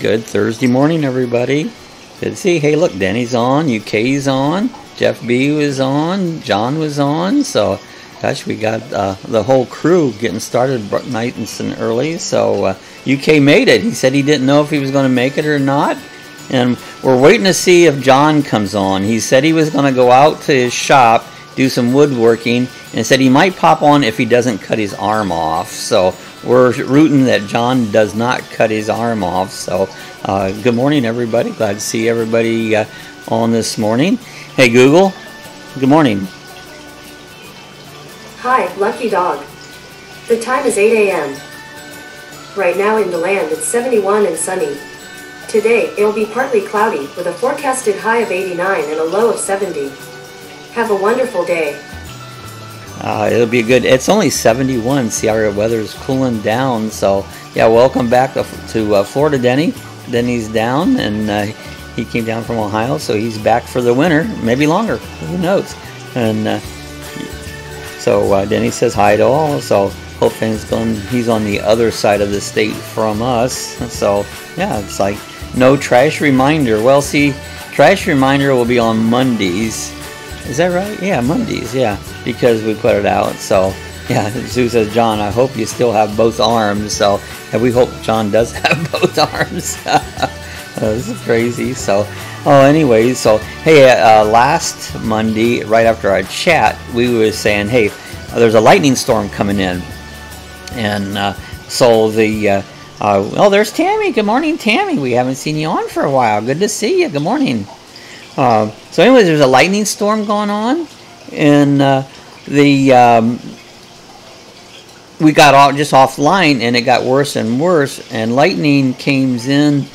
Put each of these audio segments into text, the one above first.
Good Thursday morning, everybody. Good to see. Hey, look, Denny's on, UK's on, Jeff B was on, John was on. So, gosh, we got the whole crew getting started nice and early. So, UK made it. He said he didn't know if he was going to make it or not. And we're waiting to see if John comes on. He said he was going to go out to his shop, do some woodworking, and said he might pop on if he doesn't cut his arm off. So we're rooting that John does not cut his arm off. So good morning, everybody. Glad to see everybody on this morning. Hey, Google. Good morning. Hi, Lucky Dog. The time is 8 a.m. Right now in the land it's 71 and sunny. Today, it'll be partly cloudy with a forecasted high of 89 and a low of 70. Have a wonderful day. It'll be good. It's only 71. See, our weather's cooling down. So, yeah, welcome back to Florida, Denny. Denny's down, and he came down from Ohio, so he's back for the winter, maybe longer. Who knows? And so Denny says hi to all. So, hopefully he's on the other side of the state from us. So, yeah, it's like no trash reminder. Well, see, trash reminder will be on Mondays. Is that right? Yeah, Mondays, yeah, because we put it out. So, yeah, Sue says, John, I hope you still have both arms. So, and we hope John does have both arms. This is crazy. So, anyway, so, hey, last Monday, right after our chat, we were saying, hey, there's a lightning storm coming in. And so well, there's Tammy. Good morning, Tammy. We haven't seen you on for a while. Good to see you. Good morning. So anyways, there's a lightning storm going on, and we got just offline, and it got worse and worse, and lightning came in,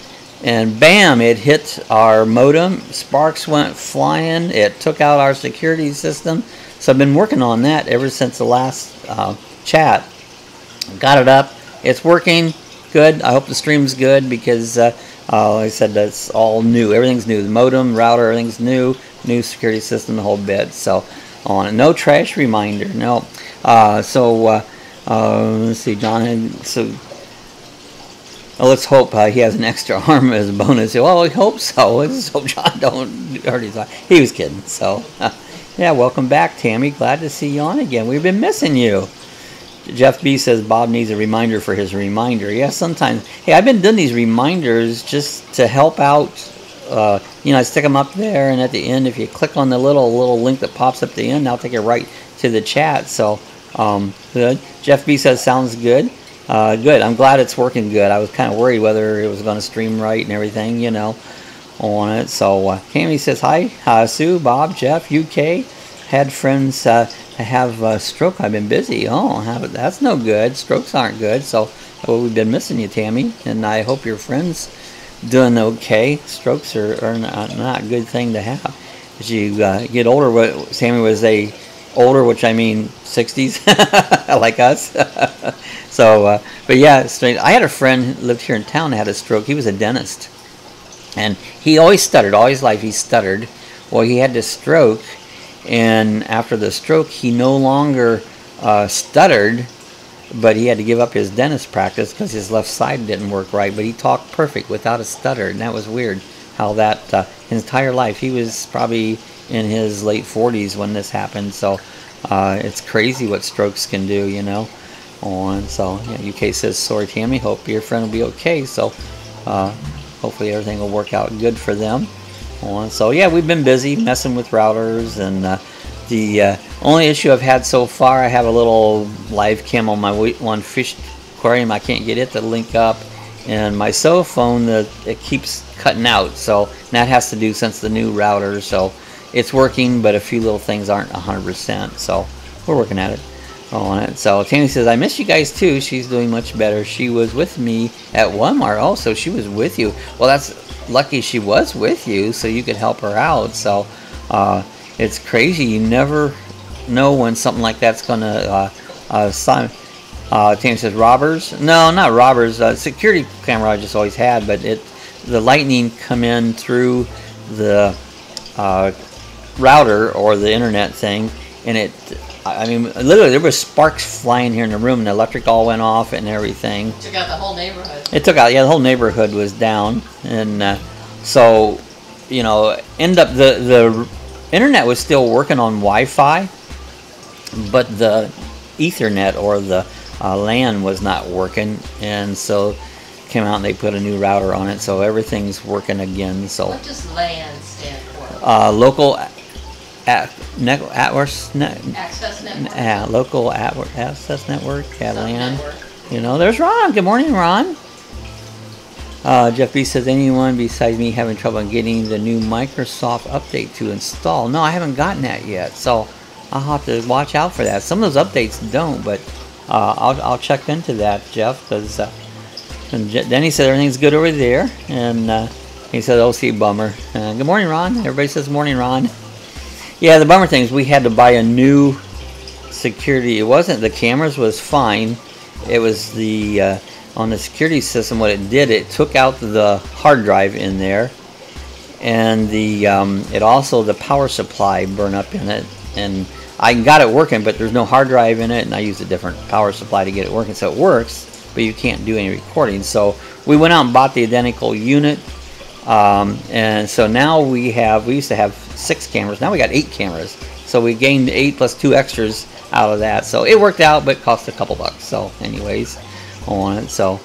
and bam, it hit our modem. Sparks went flying. It took out our security system. So I've been working on that ever since the last chat. Got it up. It's working. Good. I hope the stream's good because, like I said, that's all new. Everything's new. The modem, router, everything's new. New security system, the whole bit. So, on no trash reminder. No. Let's see, John. Let's hope he has an extra arm as a bonus. Well, I hope so. Let's hope John don't hurt his eye. He was kidding. So, yeah, welcome back, Tammy. Glad to see you on again. We've been missing you. Jeff B says Bob needs a reminder for his reminder. Yeah, sometimes. Hey, I've been doing these reminders just to help out. I stick them up there, and at the end, if you click on the little link that pops up at the end, I'll take it right to the chat. So, good. Jeff B says sounds good. Good. I'm glad it's working good. I was kind of worried whether it was going to stream right and everything, on it. So, Tammy says hi. Sue, Bob, Jeff, UK. Had friends have a stroke. I've been busy. That's no good. Strokes aren't good. So, we've been missing you, Tammy. And I hope your friends doing okay. Strokes are not a good thing to have. As you get older, Tammy was older, which I mean 60s, like us. So, but yeah, I had a friend who lived here in town that had a stroke. He was a dentist. And he always stuttered. All his life he stuttered. Well, he had this stroke. And after the stroke, he no longer stuttered, but he had to give up his dentist practice because his left side didn't work right. But he talked perfect without a stutter, and that was weird how that his entire life. He was probably in his late 40s when this happened. So it's crazy what strokes can do, So yeah, UK says, sorry, Tammy. Hope your friend will be okay. So hopefully everything will work out good for them. So yeah, we've been busy messing with routers, and the only issue I've had so far, I have a little live cam on my one fish aquarium. I can't get it to link up, and my cell phone it keeps cutting out. So that has to do since the new router. So it's working, but a few little things aren't 100%. So we're working at it on it. So Tammy says, I miss you guys too. She's doing much better. She was with me at Walmart. Oh, so she was with you. Well, that's lucky she was with you, so you could help her out. So it's crazy. You never know when something like that's going to sign. Tammy says, robbers? No, not robbers. Security camera I just always had, but the lightning come in through the router or the internet thing, and it I mean, literally, there was sparks flying here in the room, and the electric all went off and everything. Took out the whole neighborhood. It took out, yeah, the whole neighborhood was down, and so, you know, the internet was still working on Wi-Fi, but the Ethernet or the LAN was not working, and so came out and they put a new router on it, so everything's working again. So what does LAN stand for? Local Access network. Local access network. LAN. Network. You know, there's Ron. Good morning, Ron. Jeff B says, anyone besides me having trouble getting the new Microsoft update to install? No, I haven't gotten that yet, so I'll have to watch out for that. Some of those updates don't, but I'll check into that, Jeff, because then he said everything's good over there, and he said, "Oh, see, bummer." Good morning, Ron. Everybody says morning, Ron. Yeah, the bummer thing is we had to buy a new security. It wasn't the cameras was fine. It was the on the security system. What it did, it took out the hard drive in there, and the it also the power supply burned up in it, and I got it working, but there's no hard drive in it, and I used a different power supply to get it working. So it works, but you can't do any recording. So we went out and bought the identical unit, and so now we used to have 6 cameras. Now we got 8 cameras. So we gained 8 plus 2 extras out of that. So it worked out, but cost a couple bucks. So anyways, on it. So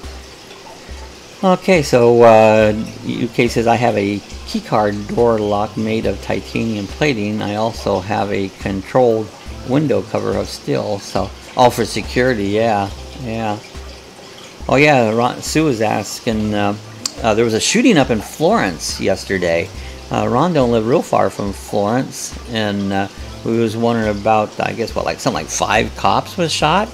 okay, so UK says I have a keycard door lock made of titanium plating. I also have a controlled window cover of steel. So all for security. Yeah. Oh yeah, Sue was asking. There was a shooting up in Florence yesterday. Ron don't live real far from Florence, and we was wondering about, I guess, something like 5 cops was shot.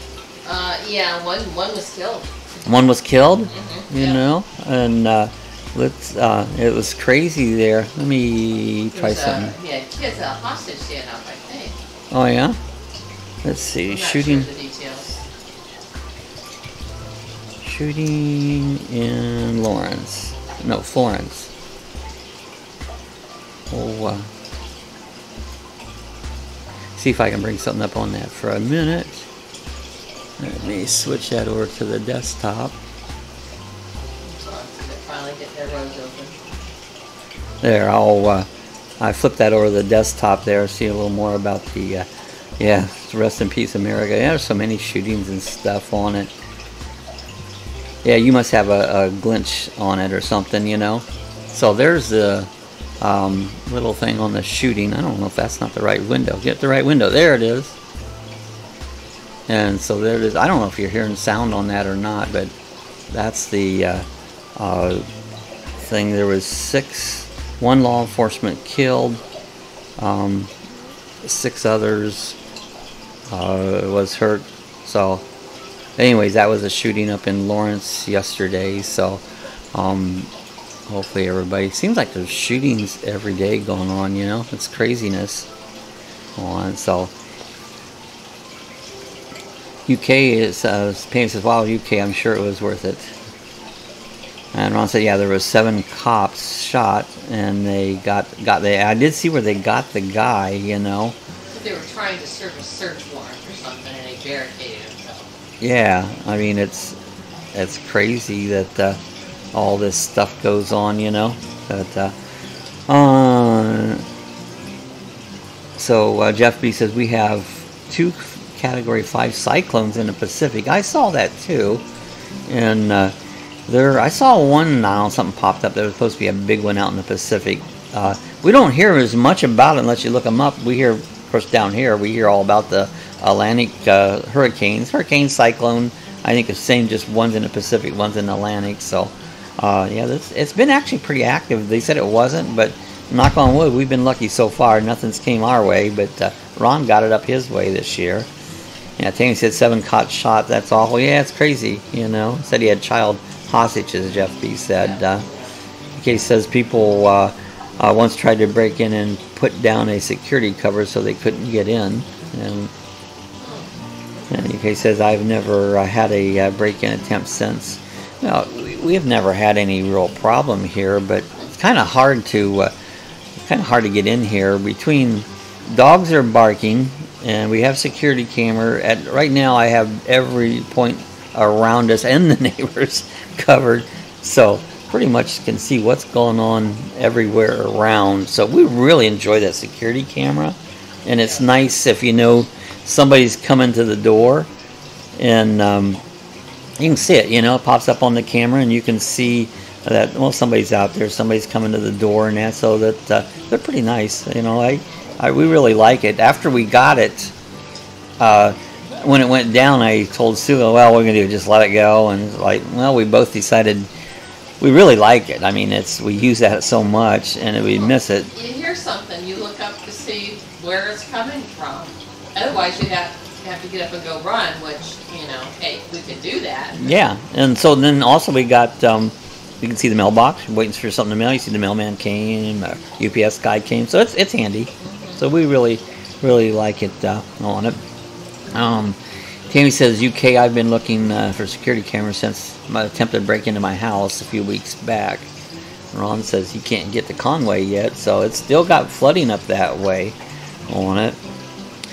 Yeah, one was killed. One was killed, you yeah. know, and it was crazy there. Let me try something. Yeah, kids a hostage standoff, I think. Oh yeah. Let's see, I'm not shooting. sure the details. Shooting in Lawrence. No, Florence. Oh, see if I can bring something up on that for a minute. Let me switch that over to the desktop. Finally get their roads open. There, I flipped that over to the desktop there, see a little more about the, yeah, rest in peace America. Yeah, there's so many shootings and stuff on it. Yeah, you must have a glitch on it or something, you know. So there's the little thing on the shooting. I don't know if that's not the right window. Get the right window. There it is. And so there it is. I don't know if you're hearing sound on that or not, but that's the thing. There was 1 law enforcement killed. 6 others was hurt. So anyways, that was a shooting up in Lawrence yesterday. So hopefully everybody, seems like there's shootings every day going on, you know. It's craziness on. So UK is Payne says, wow, UK, I'm sure it was worth it. And Ron said, yeah, there was 7 cops shot, and they I did see where they got the guy, you know. But they were trying to serve a search warrant or something, and they barricaded themselves. Yeah, I mean, it's crazy that all this stuff goes on, you know. But so Jeff B says we have 2 Category 5 cyclones in the Pacific. I saw that too, and I saw one now. Something popped up. There was supposed to be a big one out in the Pacific. We don't hear as much about it unless you look them up. We hear, of course, down here we hear all about the Atlantic hurricanes. Hurricane, cyclone. I think the same. Just one's in the Pacific, one's in the Atlantic. So yeah, it's been actually pretty active. They said it wasn't, but knock on wood, we've been lucky so far. Nothing's came our way, but Ron got it up his way this year. Yeah, Tammy said 7 cops shot. That's awful. Yeah, it's crazy, you know. Said he had child hostages, Jeff B said. Okay, says people once tried to break in and put down a security cover so they couldn't get in. And UK says, I've never had a break-in attempt since. No, we have never had any real problem here, but it's kind of hard to get in here. Between dogs are barking, and we have security camera. Right now I have every point around us and the neighbors covered, so pretty much can see what's going on everywhere around. So we really enjoy that security camera, and it's nice if you know somebody's coming to the door, and you can see it, you know, it pops up on the camera, and you can see that, well, somebody's out there, somebody's coming to the door, and that, so that they're pretty nice, you know. We really like it. After we got it, when it went down, I told Sue, well, we're gonna do just let it go, and like, well, we both decided we really like it. I mean, we use that so much, and we miss it. You hear something, you look up to see where it's coming from. Otherwise, you have to get up and go run, which, you know, hey, we could do that. Yeah, and so then also we got, you can see the mailbox, waiting for something to mail. You see the mailman came, UPS guy came, so it's handy. So we really like it on it. Tammy says, UK, I've been looking for security cameras since my attempted break into my house a few weeks back. Ron says he can't get to Conway yet, so it's still got flooding up that way on it.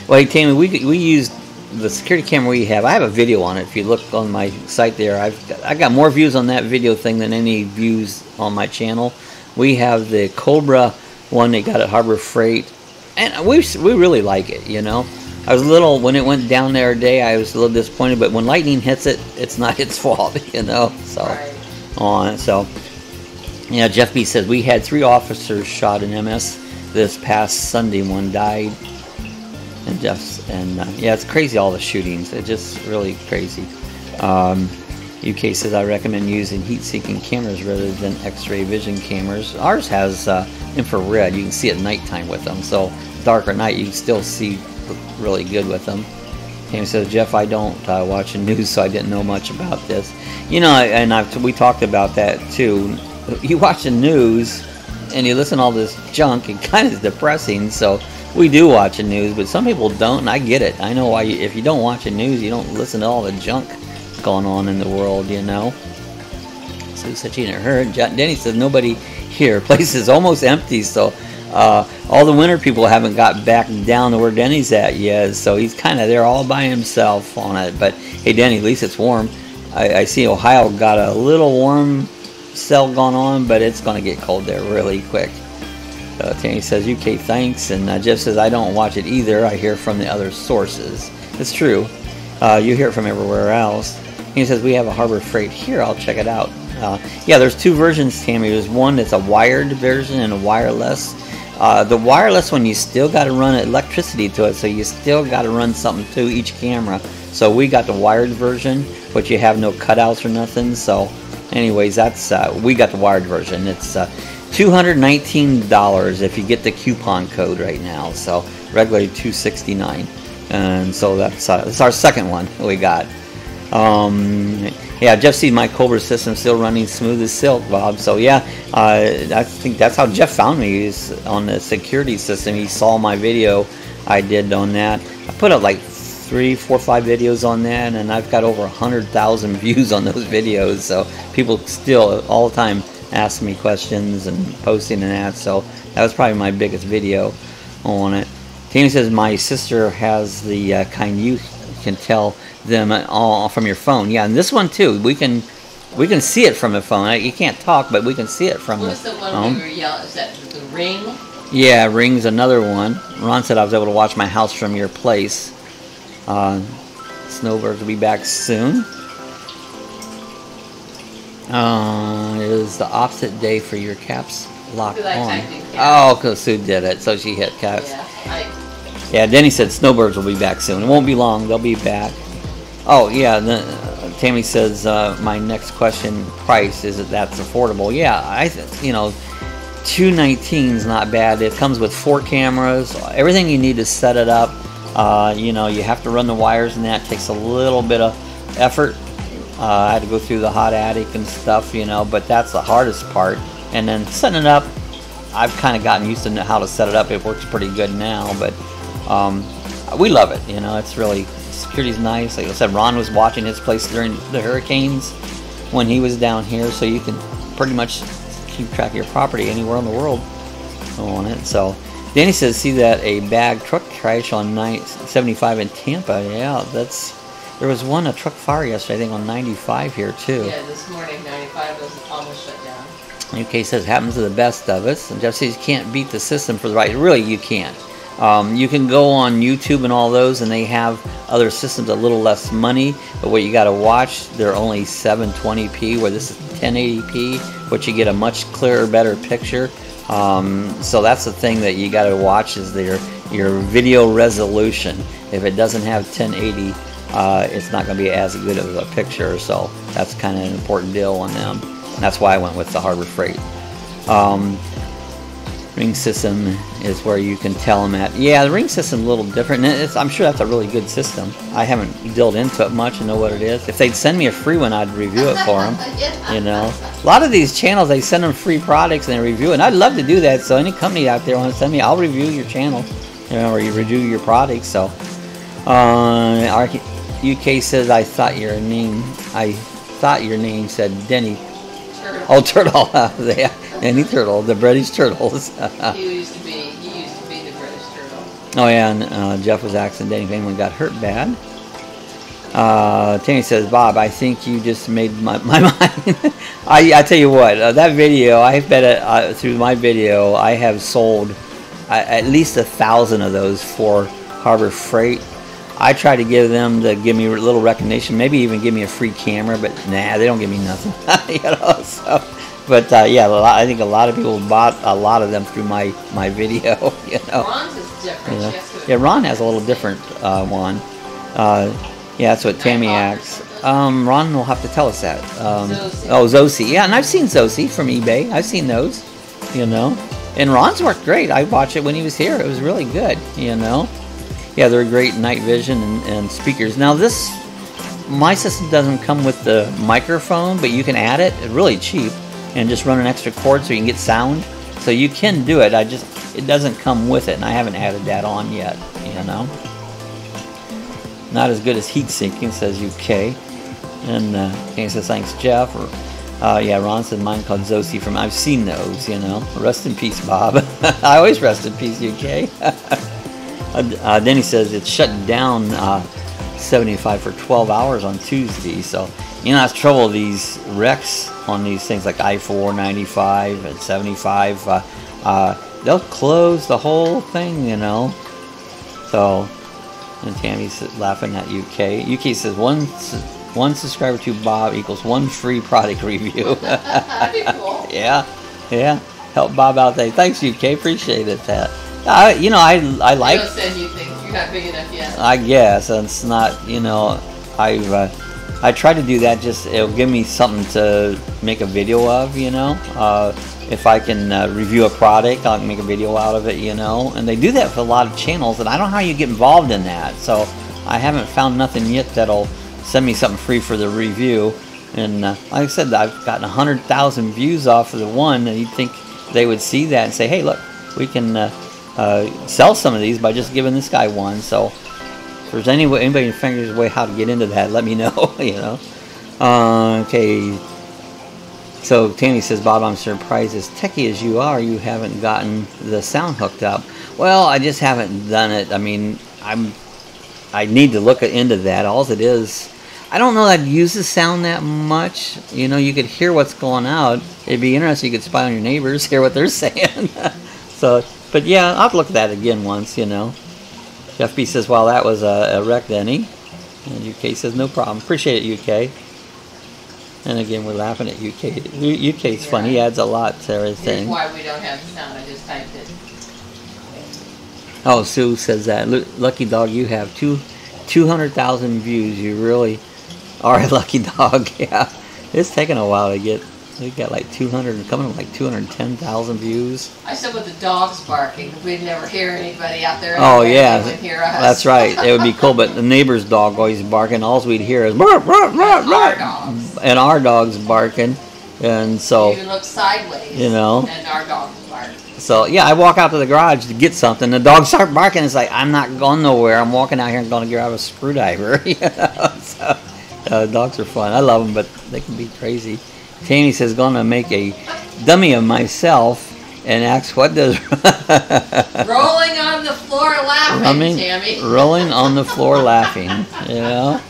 Well, hey, Tammy, we used the security camera we have. I have a video on it. If you look on my site there, I got more views on that video thing than any views on my channel. We have the Cobra one they got at Harbor Freight, and we really like it, you know. I was a little, when it went down there today, I was a little disappointed, but when lightning hits it, it's not its fault, you know. So, yeah, Jeff B says, we had 3 officers shot in MS this past Sunday. One died. And yeah, it's crazy, all the shootings. It's just really crazy. UK says, I recommend using heat-seeking cameras rather than X-ray vision cameras. Ours has infrared. You can see at nighttime with them. So darker night, you can still see really good with them. Tammy says, Jeff, I don't watch the news, so I didn't know much about this. You know, and we talked about that too. You watch the news and you listen to all this junk, it kind of is depressing. So we do watch the news, but some people don't, and I get it. I know why. If you don't watch the news, you don't listen to all the junk going on in the world, you know. Sue said she didn't hear it. Denny says, nobody here. Place is almost empty, so all the winter people haven't got back down to where Denny's at yet, so he's kind of there all by himself on it. But hey, Denny, at least it's warm. I see Ohio got a little warm cell going on, but it's going to get cold there really quick. Tammy says, UK, thanks. And Jeff says, I don't watch it either. I hear from the other sources. It's true. You hear it from everywhere else. He says, we have a Harbor Freight here. I'll check it out. Yeah, there's 2 versions, Tammy. There's one that's a wired version and a wireless. The wireless one, you still got to run electricity to it, so you still got to run something to each camera. So we got the wired version, but you have no cutouts or nothing. So anyways, that's we got the wired version. It's $219 if you get the coupon code right now. So regularly $269, and so that's our second one we got. Yeah, Jeff sees my Cobra system still running smooth as silk, Bob. So yeah, I think that's how Jeff found me, is on the security system. He saw my video I did on that. I put up like 3, 4, 5 videos on that, and I've got over 100,000 views on those videos. So people still all the time ask me questions and posting and that. So that was probably my biggest video on it. Tammy says, my sister has the kind you can tell them all from your phone. Yeah, and this one too, we can see it from the phone. You can't talk, but we can see it from the phone. What was the one we were yelling? Is that the Ring? Yeah, Ring's another one. Ron said I was able to watch my house from your place. Snowbirds will be back soon. It was the opposite day for your caps locked on. Oh, because Sue did it, so she hit caps. Yeah, Denny said Snowbirds will be back soon. It won't be long. They'll be back. Oh, yeah. Tammy says, my next question, price, is that's affordable? Yeah, you know, $219 is not bad. It comes with 4 cameras. Everything you need to set it up. You know, you have to run the wires, and that takes a little bit of effort. I had to go through the hot attic and stuff, you know, but that's the hardest part. And then setting it up, I've kind of gotten used to how to set it up. It works pretty good now, but we love it. You know, it's really, security's nice. Like I said, Ron was watching his place during the hurricanes when he was down here, so you can pretty much keep track of your property anywhere in the world on it. So Danny says, see that a bag truck crash on 75 in Tampa. Yeah, there was a truck fire yesterday, I think, on 95 here too. Yeah, this morning 95 was almost shut down. UK says, happens to the best of us. And Jeff says, you can't beat the system for the right. Really, you can't. You can go on YouTube and all those, and they have other systems a little less money, but what you got to watch, they're only 720p, where this is 1080p, which you get a much clearer, better picture. So that's the thing that you got to watch, is your video resolution. If it doesn't have 1080, it's not going to be as good of a picture. So that's kind of an important deal on them. And that's why I went with the Harbor Freight. Ring system is where you can tell them at. Yeah, the ring system is a little different. And I'm sure that's a really good system. I haven't delved into it much and know what it is. If they'd send me a free one, I'd review it for them. You know, a lot of these channels, they send them free products and they review it. And I'd love to do that. So any company out there want to send me, I'll review your channel, you know, or you review your products. So UK says, I thought your name said Denny. Turtle. Oh, Turtle. Yeah. Any turtle, the British turtles. He used to be the British turtle. Oh yeah, and Jeff was asking Danny if anyone got hurt bad. Tammy says, Bob, I think you just made my mind. I tell you what, that video, I bet through my video, I have sold at least 1,000 of those for Harbor Freight. I try to give them to give me a little recognition, maybe even give me a free camera, but nah, they don't give me nothing. You know, so. But yeah, I think a lot of people bought a lot of them through my video. You know, Ron's is different. You know? Yeah, Ron has a little different one. Yeah, that's what Tammy asks. Ron will have to tell us that. Zosi. Yeah, and I've seen Zosi from eBay. I've seen those. You know, and Ron's worked great. I watched it when he was here. It was really good. You know, yeah, they're great night vision and speakers. Now my system doesn't come with the microphone, but you can add it. It's really cheap. And just run an extra cord so you can get sound. So you can do it. It doesn't come with it, and I haven't added that on yet. You know, not as good as heat sinking, says UK. And Kane says, thanks, Jeff. Or yeah, Ron said mine called Zosi from. I've seen those. You know, rest in peace, Bob. I always rest in peace, UK. Then he says it's shut down 75 for 12 hours on Tuesday. So. You know, that's trouble. These wrecks on these things like I-4, 95, and 75, they'll close the whole thing, you know. So, and Tammy's laughing at UK. UK says one subscriber to Bob equals one free product review. That'd be cool. Yeah. Help Bob out there. Thanks, UK. Appreciate it. You know, I like. They'll send you things. You're not big enough yet. I guess it's not. You know, I try to do that, just it'll give me something to make a video of, you know. If I can review a product, I'll make a video out of it, you know. And they do that for a lot of channels, and I don't know how you get involved in that. So I haven't found nothing yet that'll send me something free for the review. And like I said, I've gotten 100,000 views off of the one, and you'd think they would see that and say, hey, look, we can sell some of these by just giving this guy one. So if there's anybody who figures a way how to get into that, let me know, you know. Okay. So Tammy says, Bob, I'm surprised as techie as you are, you haven't gotten the sound hooked up. Well, I just haven't done it. I mean, I need to look into that. All it is, I don't know that I'd use the sound that much. You know, you could hear what's going out. It'd be interesting. You could spy on your neighbors, hear what they're saying. So, but yeah, I'll look at that again once, you know. Jeff B says, well, that was a wreck, Denny. And UK says, no problem. Appreciate it, UK. And again, we're laughing at UK. UK's fun. He adds a lot to everything. Here's why we don't have the sound. I just typed it. Oh, Sue says that. Lucky Dog, you have 200,000 views. You really are a lucky dog. Yeah. It's taken a while to get. We got like 200, coming up like 210,000 views. I said with the dogs barking, we'd never hear anybody out there. Oh yeah, they would hear us. That's right. It would be cool, but the neighbor's dog always barking. All we'd hear is "Rrr, rrr, rrr, rrr," and our dog's barking, and so you even look sideways, you know, and our dog's barking. So yeah, I walk out to the garage to get something. The dogs start barking. It's like I'm not going nowhere. I'm walking out here and going to grab a screwdriver. You know? So dogs are fun. I love them, but they can be crazy. Tammy says, gonna make a dummy of myself and asks, what does... Rolling on the floor laughing, Tammy. Rolling on the floor laughing, you know?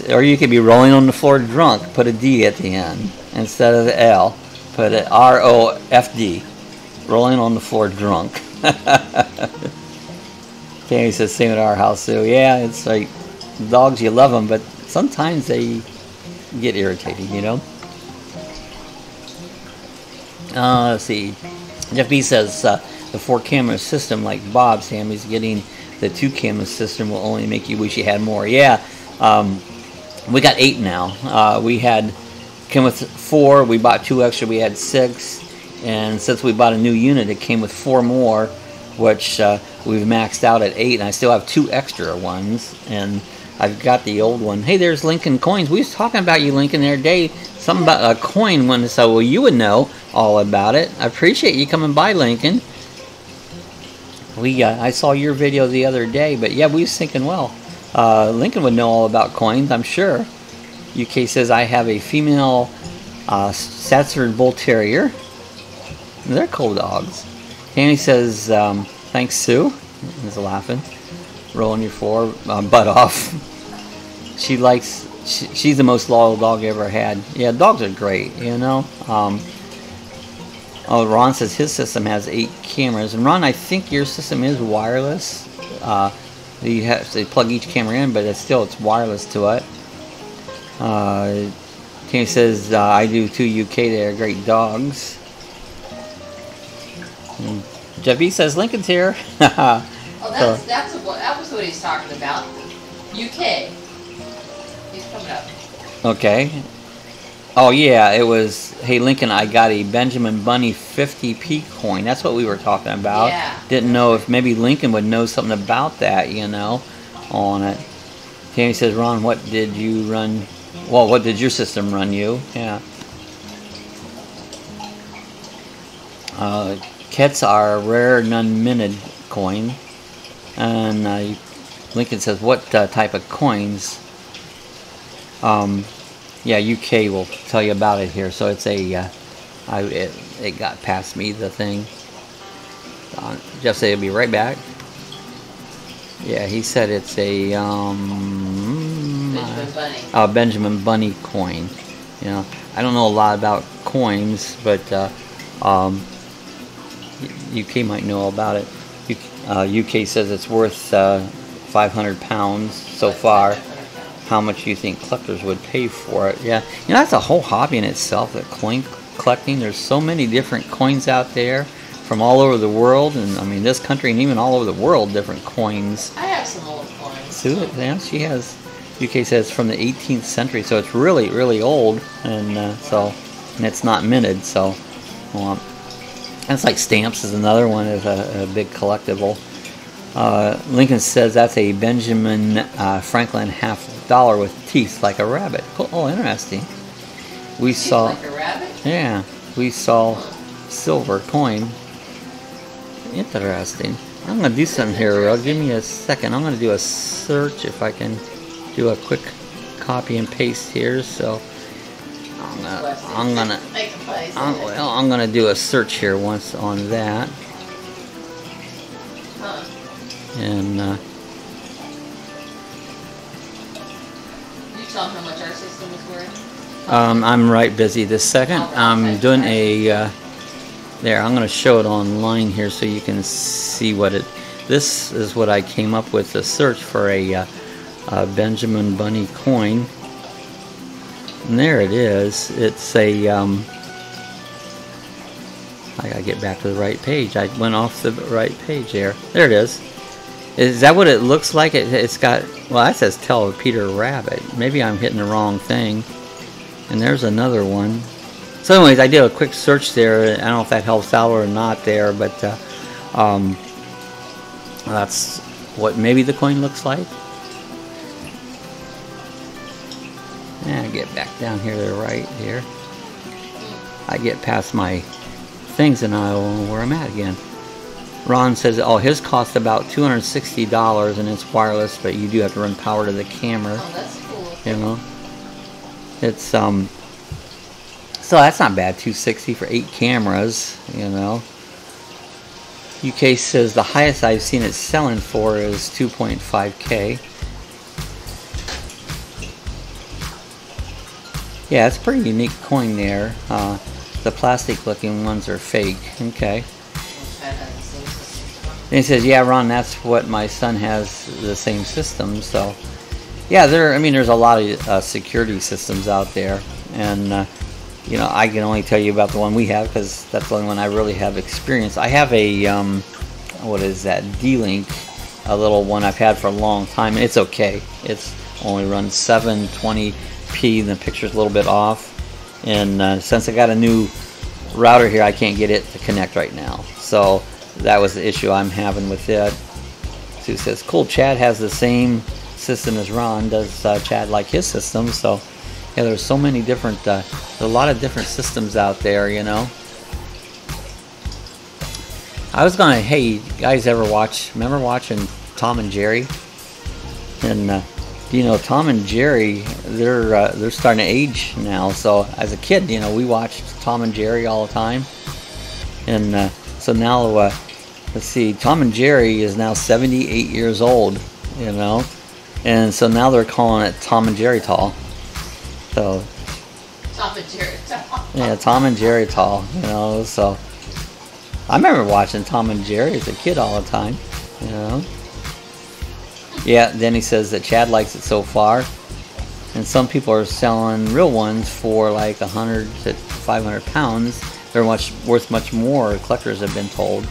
Or you could be rolling on the floor drunk, put a D at the end. Instead of the L, put an ROFD. Rolling on the floor drunk. Tammy says, same at our house, too. Yeah, it's like, dogs, you love them, but sometimes they get irritating, you know? Let's see. Jeff B says, the 4-camera system, like Bob's, Tammy's getting the 2-camera system will only make you wish you had more. Yeah, we got 8 now. We had, came with 4, we bought 2 extra, we had 6. And since we bought a new unit, it came with 4 more, which we've maxed out at 8. And I still have 2 extra ones. And I've got the old one. Hey, there's Lincoln Coins. We was talking about you, Lincoln, the other day. Something about a coin one. So, well, you would know all about it. I appreciate you coming by, Lincoln. I saw your video the other day. But, yeah, we was thinking, well, Lincoln would know all about coins, I'm sure. UK says, I have a female Staffordshire Bull Terrier. They're cool dogs. Tammy says, thanks, Sue. He's laughing. Rolling your floor, butt off. She's the most loyal dog I ever had. Yeah, dogs are great, you know. Ron says his system has 8 cameras. And Ron, I think your system is wireless. You have to plug each camera in, but it's wireless to it. Tammy says, I do too, UK. They're great dogs. And Jeff B says, Lincoln's here. Oh, that was what he's talking about. UK. He's coming up. Okay. Oh, yeah, it was, hey, Lincoln, I got a Benjamin Bunny 50p coin. That's what we were talking about. Yeah. Didn't know if maybe Lincoln would know something about that, you know, on it. Tammy says, Ron, what did you run? Well, what did your system run you? Yeah. Kets are rare, none-minted coin. And Lincoln says, what type of coins? Yeah, UK will tell you about it here. So it's a, it got past me, the thing. Jeff said he'll be right back. Yeah, he said it's a Benjamin Bunny coin. You know, I don't know a lot about coins, but UK might know all about it. UK says it's worth 500 pounds so far. How much do you think collectors would pay for it? Yeah, you know, that's a whole hobby in itself, that coin collecting. There's so many different coins out there from all over the world, and I mean this country and even all over the world, different coins. I have some old coins. Sue, yeah, she has. UK says from the 18th century, so it's really, really old, and and it's not minted, so. That's like stamps is another one, is a big collectible. Lincoln says that's a Benjamin Franklin $half with teeth like a rabbit. Oh, interesting. We saw like a rabbit? Yeah, we saw silver coin. Interesting. I'm gonna do something here. Give me a second. I'm gonna do a search if I can do a quick copy and paste here. So I'm gonna do a search here once on that. And you tell how much our system is worth? I'm right busy this second. I'm doing a there. I'm going to show it online here so you can see what it. This is what I came up with, a search for a Benjamin Bunny coin. And there it is. It's a. I gotta get back to the right page. I went off the right page there. There it is. Is that what it looks like? It's got, well, that says tell Peter Rabbit. Maybe I'm hitting the wrong thing. And there's another one. So anyways, I did a quick search there. I don't know if that helps out or not there, but that's what maybe the coin looks like. And get back down here to the right here. I get past my things and I don't know where I'm at again. Ron says, oh, his cost about $260 and it's wireless, but you do have to run power to the camera. Oh, that's cool. You know, it's So that's not bad. 260 for 8 cameras, you know. UK says the highest I've seen it selling for is 2.5K. Yeah, it's a pretty unique coin there. The plastic looking ones are fake. Okay. And he says, yeah, Ron, that's what my son has, the same system. So, yeah, there's a lot of security systems out there. And, you know, I can only tell you about the one we have because that's the only one I really have experience. I have a, what is that, D-Link, a little one I've had for a long time. And it's okay. It's only runs 720p, and the picture's a little bit off. And since I got a new router here, I can't get it to connect right now. So that was the issue I'm having with it. Sue says, cool, Chad has the same system as Ron. Does Chad like his system? So yeah, there's so many different, there's a lot of different systems out there, you know. I was gonna, hey, you guys ever remember watching Tom and Jerry? And you know, Tom and Jerry, they're starting to age now. So as a kid, you know, we watched Tom and Jerry all the time. And so now, let's see, Tom and Jerry is now 78 years old, you know. And so now they're calling it Tom and Jerry Tall. So Tom and Jerry Tall. Yeah, Tom and Jerry Tall, you know. So I remember watching Tom and Jerry as a kid all the time, you know. Yeah, then he says that Chad likes it so far, and some people are selling real ones for like 100 to 500 pounds. They're worth much more, collectors have been told.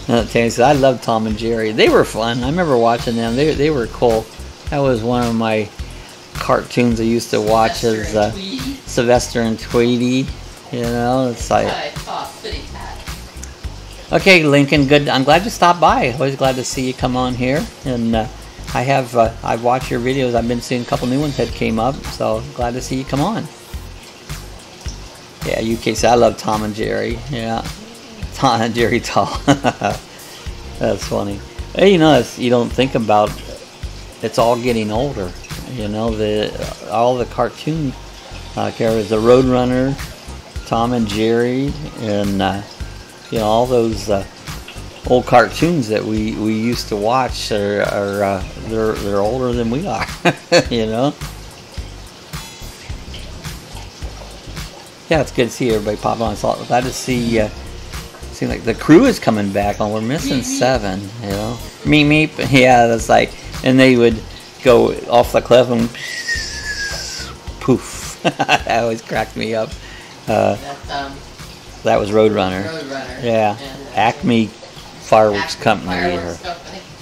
Tammy says, I love Tom and Jerry. They were fun. I remember watching them. They were cool. That was one of my cartoons I used to watch as Sylvester and Tweety. You know, it's like... Okay, Lincoln, good. I'm glad you stopped by. Always glad to see you come on here. And I've watched your videos. I've been seeing a couple new ones that came up, so glad to see you come on. Yeah, UK said, I love Tom and Jerry. Yeah, Tom and Jerry Tall. That's funny. Hey, you know, you don't think about, it's all getting older. You know, all the cartoon characters, the Roadrunner, Tom and Jerry, and you know, all those old cartoons that we used to watch they're older than we are. You know. Yeah, it's good to see everybody pop on. So glad to see. Seems like the crew is coming back. We're missing meep, 7. You know, meep meep. Yeah, that's like, and they would go off the cliff and poof. That always cracked me up. That was Roadrunner. Yeah, Acme Fireworks Company.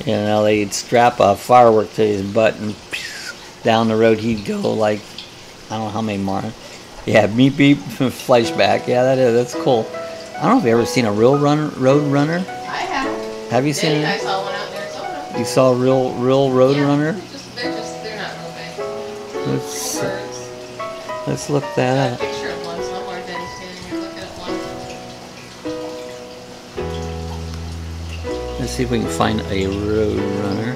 You know, they'd strap a firework to his butt and down the road he'd go like, I don't know how many more. Yeah, beep beep, flashback. Yeah, that's cool. I don't know if you've ever seen a real Roadrunner. I have. Have you seen it? I saw one out there in Arizona. You saw a real Roadrunner? Yeah, they're not real big. Let's look that up. Picture of one somewhere. Then standing here looking at one. Let's see if we can find a Roadrunner.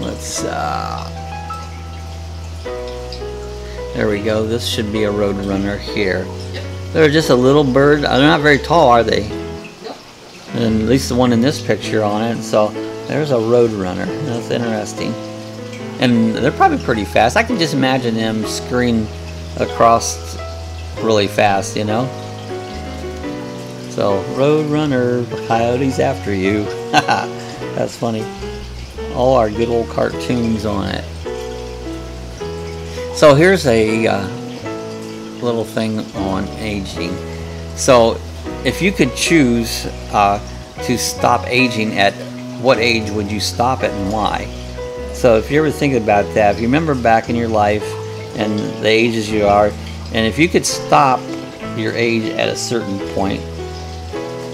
Let's there we go. This should be a Roadrunner here. Yep. They're just a little bird. They're not very tall, are they? Nope. And at least the one in this picture on it. So there's a Roadrunner. That's interesting. And they're probably pretty fast. I can just imagine them scurrying across really fast, you know. So Roadrunner, coyotes after you. That's funny. All our good old cartoons on it. So here's a little thing on aging. So if you could choose to stop aging, at what age would you stop it and why? So if you ever think about that, if you remember back in your life and the ages you are, and if you could stop your age at a certain point,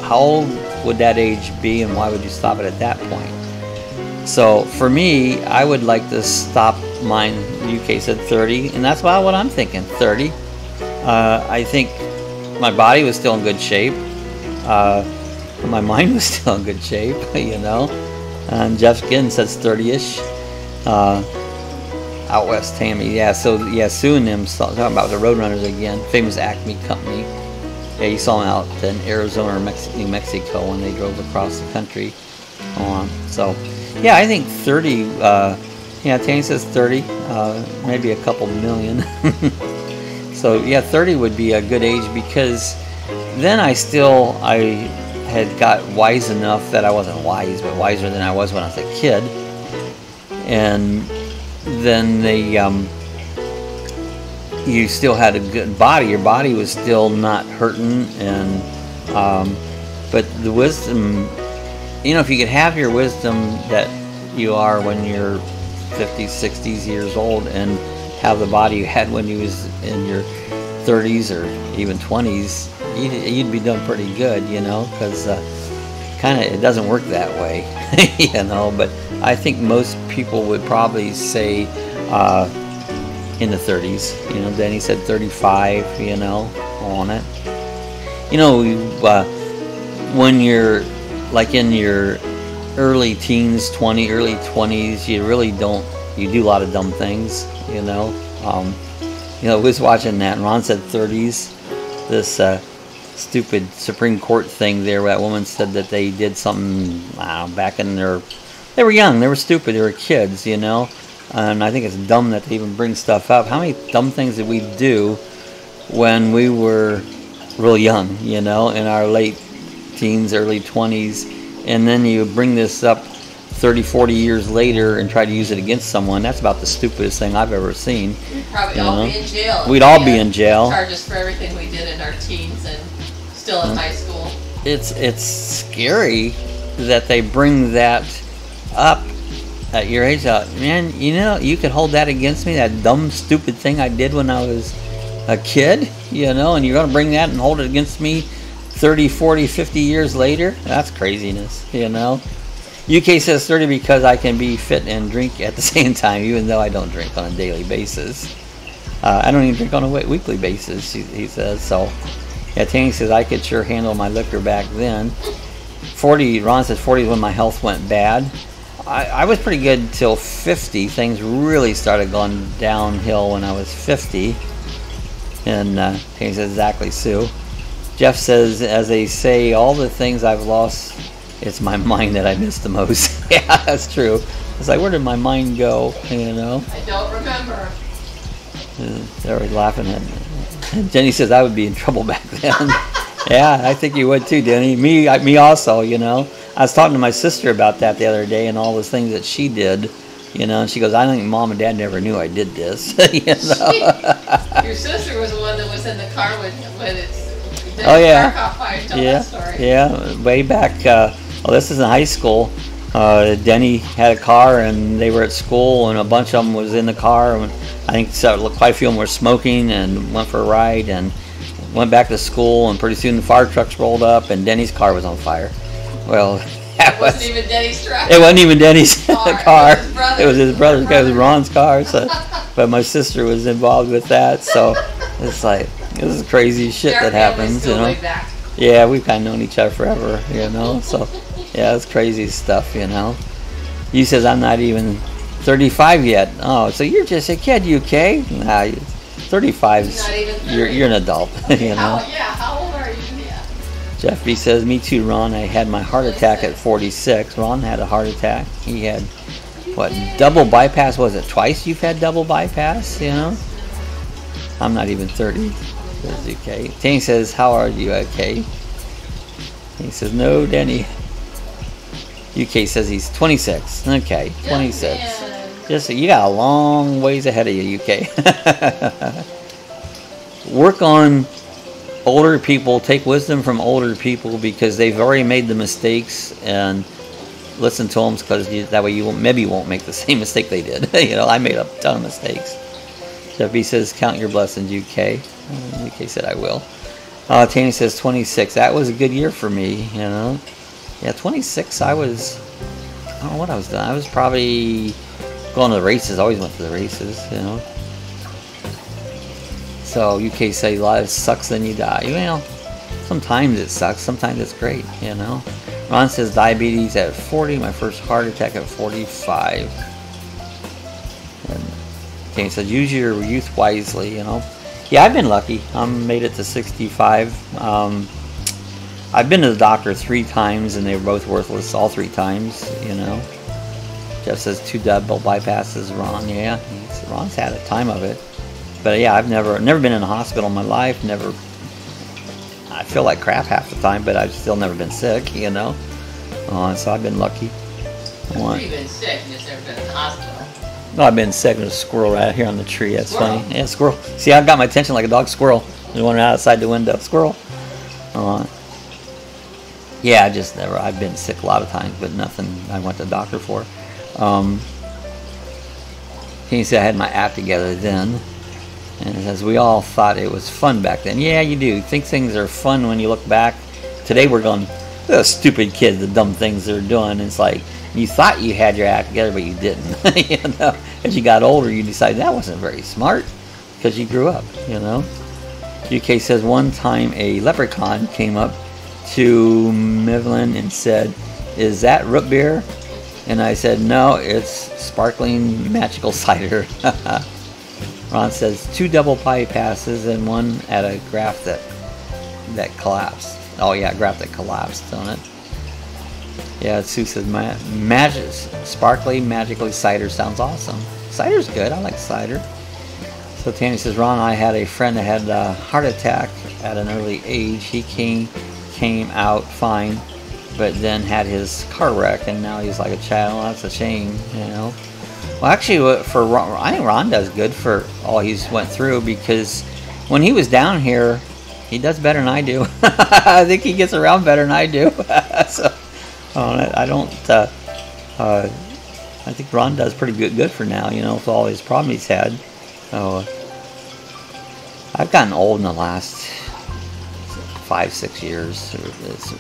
how old would that age be and why would you stop it at that point? So for me, I would like to stop mine. UK said 30, and that's about what I'm thinking, 30. I think my body was still in good shape. My mind was still in good shape, you know. And Jeff Giddens says 30-ish. Out West Tammy. Yeah, so yeah, Sue and them talking about the Roadrunners again. Famous Acme company. Yeah, you saw them out in Arizona or New Mexico when they drove across the country. So, yeah, I think 30. Yeah, Tammy says 30. Maybe a couple million. So yeah, 30 would be a good age, because then I had got wise enough that I wasn't wise, but wiser than I was when I was a kid. And then you still had a good body. Your body was still not hurting, and but the wisdom, if you could have your wisdom that you are when you're 50s, 60s years old, and have the body you had when you was in your 30s or even 20s, you'd be done pretty good, because it doesn't work that way, but I think most people would probably say in the 30s. Denny said 35, on it. When you're like in your early teens, early 20s, you do a lot of dumb things, I was watching that, and Ron said 30s, this stupid Supreme Court thing there where that woman said that they did something, back in they were young, they were stupid, they were kids, and I think it's dumb that they even bring stuff up. How many dumb things did we do when we were real young, in our late teens, early 20s, and then you bring this up 30, 40 years later and try to use it against someone? That's about the stupidest thing I've ever seen. We'd probably all be in jail. We'd all be in jail. Charges for everything we did in our teens and still in high school. It's scary that they bring that up at your age. Man, you could hold that against me, that dumb, stupid thing I did when I was a kid, and you're going to bring that and hold it against me 30, 40, 50 years later? That's craziness, UK says 30 because I can be fit and drink at the same time, even though I don't drink on a daily basis. I don't even drink on a weekly basis, he says. So, yeah, Tanny says I could sure handle my liquor back then. 40, Ron says 40 is when my health went bad. I was pretty good till 50. Things really started going downhill when I was 50. And Tanny says exactly, Sue. Jeff says, as they say, all the things I've lost, it's my mind that I miss the most. Yeah, that's true. It's like, where did my mind go? I don't remember. They're always laughing at me. And Jenny says I would be in trouble back then. Yeah, I think you would too, Denny. Me also, I was talking to my sister about that the other day and all those things that she did, and she goes, I think Mom and Dad never knew I did this. Your sister was the one that was in the car when it's... Oh yeah, car caught fire. Tell yeah, that story. Yeah. Way back. This is in high school. Denny had a car, and they were at school, and a bunch of them was in the car. And I think quite a few of them were smoking, and went for a ride, and went back to school. And pretty soon the fire trucks rolled up, and Denny's car was on fire. Well, it wasn't even Denny's truck. It wasn't even Denny's car. It was his brother's. It was Ron's car. So, but my sister was involved with that, so it's like, this is crazy shit that happens, Yeah, we've kind of known each other forever, so yeah, it's crazy stuff, You says I'm not even 35 yet. Oh, so you're just a kid, UK? Nah, 35, you're an adult, How old are you? Yeah. Jeff B says, me too, Ron. I had my heart attack at 46. Ron had a heart attack. He had, double bypass? Was it twice you've had double bypass, I'm not even 30. Says UK. Tanny says, how are you, UK? He says, no, Denny. UK says he's 26. Okay, 26. Just, you got a long ways ahead of you, UK. Work on older people. Take wisdom from older people, because they've already made the mistakes, and listen to them, because that way you won't make the same mistake they did. I made a ton of mistakes. Jeff B says, count your blessings, UK. UK said, I will. Tanny says 26. That was a good year for me, Yeah, 26, I don't know what I was doing. I was probably going to the races. Always went to the races, So UK say life sucks, then you die. Sometimes it sucks. Sometimes it's great, Ron says diabetes at 40. My first heart attack at 45. And Tammy says, use your youth wisely, you know. Yeah, I've been lucky. I'm made it to 65. I've been to the doctor 3 times, and they were both worthless all 3 times, you know. Jeff says 2 double bypasses, Ron. Yeah, Ron's had a time of it. But yeah, I've never been in a hospital in my life. Never. I feel like crap half the time, but I've still never been sick, you know. So I've been lucky. You've been sick, you've just never been in the hospital. No, I've been sick. There's a squirrel right here on the tree. That's funny. Yeah, squirrel. See, I've got my attention like a dog squirrel. There's one outside the window. Squirrel. Yeah, I just never. I've been sick a lot of times, but nothing I went to the doctor for. He said I had my act together then. And it says, we all thought it was fun back then. Yeah, you do. You think things are fun when you look back. Today we're going, the stupid kids, the dumb things they're doing. It's like, you thought you had your act together, but you didn't. You know, as you got older, you decided that wasn't very smart because you grew up, you know. UK says, one time a leprechaun came up to Mivlin and said, is that root beer? And I said, no, it's sparkling magical cider. Ron says 2 double bypasses and 1 at a graft that collapsed. Oh yeah, graft that collapsed on it. Yeah, Sue says sparkly magically cider sounds awesome. Cider's good. I like cider. So Tammy says, Ron, I had a friend that had a heart attack at an early age. He came out fine, but then had his car wreck, and now he's like a child. That's a shame, you know. Well, actually, for Ron, I think Ron does good for all he's went through, because when he was down here, he does better than I do. I think he gets around better than I do. So, I don't. I think Ron does pretty good for now, you know, with all his problems he's had. So, I've gotten old in the last 5-6 years.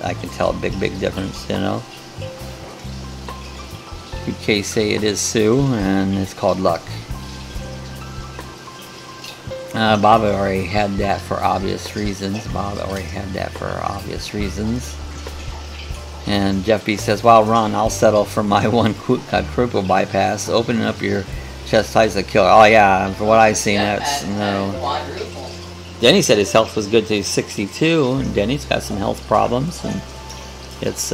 I can tell a big difference, you know. UK say it is Sue, and it's called luck. Bob already had that for obvious reasons. And Jeff B says, wow, Ron, I'll settle for my 1 quadruple bypass. Opening up your chest ties the killer. Oh yeah, from what I've seen, that's no. Quadruple. Denny said his health was good till he's 62, and Denny's got some health problems, and it's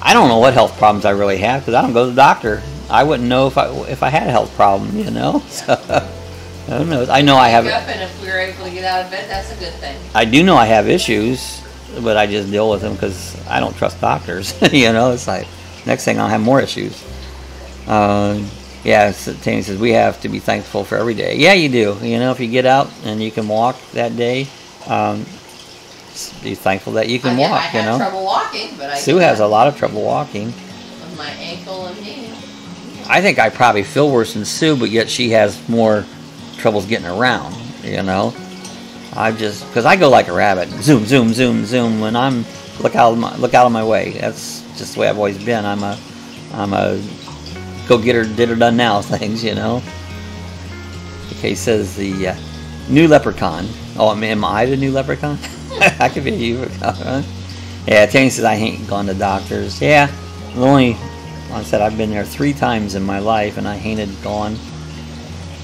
I don't know what health problems I really have, because I don't go to the doctor. I wouldn't know if I had a health problem, you know. So, I don't know. I know I have. And if we were able to get out of bed, that's a good thing. I do know I have issues, but I just deal with them because I don't trust doctors. You know, it's like next thing I'll have more issues. Yeah, Tammy says we have to be thankful for every day. Yeah, you do. You know, if you get out and you can walk that day, be thankful that you can walk. I have trouble walking, but Sue has a lot of trouble walking. With my ankle and knee. I think I probably feel worse than Sue, but yet she has more troubles getting around. You know, because I go like a rabbit, zoom, zoom, zoom, zoom. When I'm look out of my way. That's just the way I've always been. I'm a go get her, did her, done now things. You know. Okay, says the new leprechaun. Oh, am I the new leprechaun? I could be you. Yeah, Tammy says I ain't gone to doctors. Yeah, like I said, I've been there 3 times in my life, and I hated gone.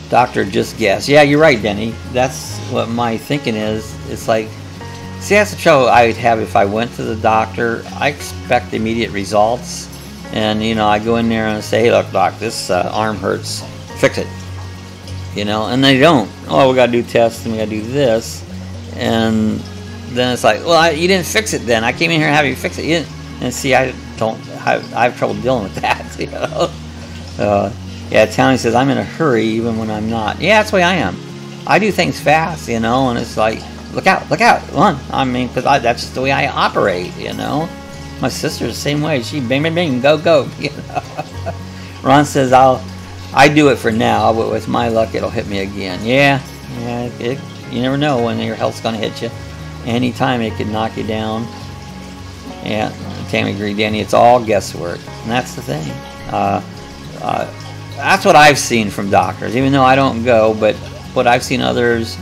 Doctor just guess. Yeah, you're right, Denny. That's what my thinking is. It's like, see, that's the trouble I'd have if I went to the doctor. I expect immediate results, and you know, I go in there and say, hey, look, doc, this arm hurts. Fix it. You know, and they don't. Oh, we gotta do tests and we gotta do this, and then it's like, well, you didn't fix it then. I came in here and have you fix it. You didn't. And see, I have trouble dealing with that, you know. Yeah, Townie says, I'm in a hurry even when I'm not. Yeah, that's the way I am. I do things fast, you know, and it's like, look out, run. I mean, because that's just the way I operate, you know. My sister's the same way. She bang, bang, bang, go, go, you know. Ron says, I do it for now, but with my luck, it'll hit me again. Yeah, you never know when your health's going to hit you. Anytime it could knock you down. Yeah, Tammy agreed, Danny. It's all guesswork, and that's the thing. That's what I've seen from doctors, even though I don't go. But what I've seen others,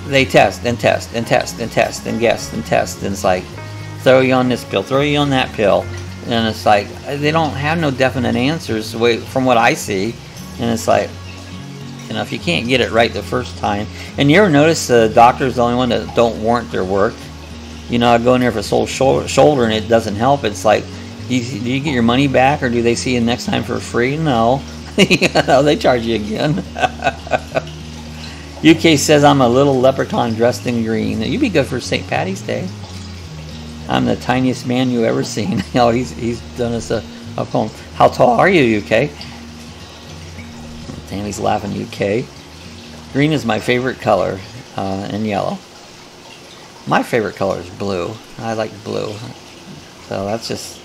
they test and test and test and test and guess and test, and it's like throw you on this pill, throw you on that pill, and it's like they don't have no definite answers from what I see, and it's like You know, if you can't get it right the first time, and you ever notice the doctor's the only one that don't warrant their work. You know, I go in there for a sore shoulder and it doesn't help. It's like, do you get your money back, or do they see you next time for free? No. You know, they charge you again. UK says, I'm a little leprechaun dressed in green. You'd be good for St. Patty's Day. I'm the tiniest man you ever seen. Oh, he's done us a poem. How tall are you, UK? Tammy's laughing, UK. Green is my favorite color, and yellow. My favorite color is blue. I like blue. So that's just...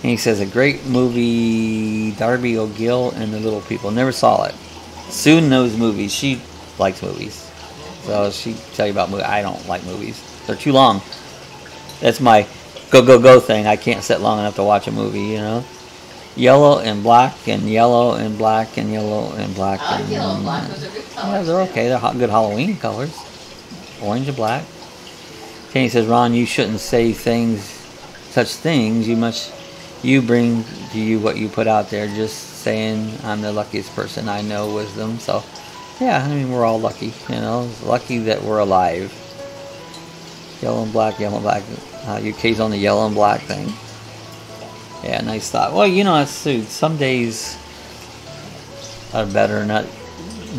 And he says, a great movie, Darby O'Gill and the Little People. Never saw it. Sue knows movies. She likes movies. So she tell you about movies. I don't like movies. They're too long. That's my go thing. I can't sit long enough to watch a movie, you know. Yellow and black and yellow and black and yellow and black. And, yellow and black. Those are good colors. Yeah, they're okay. They're good Halloween colors. Orange and black. Kenny says, Ron, you shouldn't say such things. You bring to you what you put out there. Just saying, I'm the luckiest person I know, wisdom. So, yeah, I mean, we're all lucky, you know. Lucky that we're alive. Yellow and black, yellow and black. UK's on the yellow and black thing. Yeah, nice thought. Well, you know, some days are better. And that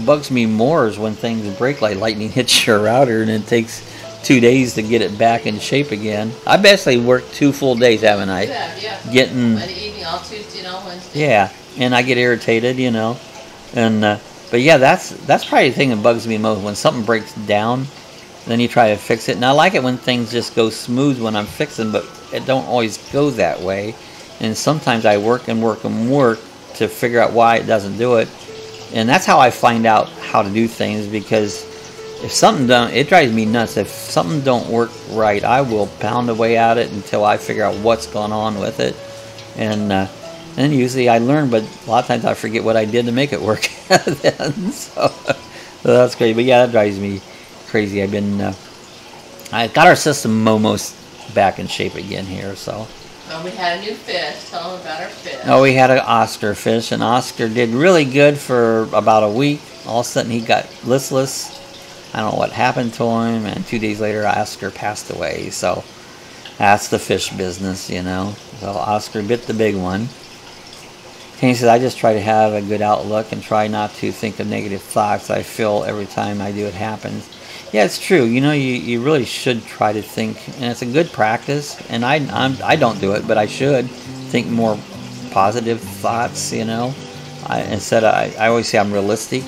bugs me more is when things break, like lightning hits your router and it takes 2 days to get it back in shape again. I basically worked 2 full days, haven't I? Yeah. Getting Monday evening, all Tuesday and all Wednesday. Yeah, and I get irritated, you know. And but yeah, that's probably the thing that bugs me most, when something breaks down. Then you try to fix it. And I like it when things just go smooth when I'm fixing, but it don't always go that way. And sometimes I work to figure out why it doesn't do it. And that's how I find out how to do things, because if something don't, it drives me nuts. If something don't work right, I will pound away at it until I figure out what's going on with it. And then usually I learn, but a lot of times I forget what I did to make it work. Then, so that's great. But yeah, that drives me crazy. I got our system almost back in shape again here, so. Well, we had a new fish. Tell them about our fish. Oh, we had an Oscar fish, and Oscar did really good for about a week. All of a sudden he got listless. I don't know what happened to him, and 2 days later Oscar passed away. So that's the fish business, you know. So Oscar bit the big one. He says, I just try to have a good outlook and try not to think of negative thoughts I feel every time I do it happens. Yeah, it's true. You know, you really should try to think, and it's a good practice. And I don't do it, but I should think more positive thoughts. You know, I always say I'm realistic,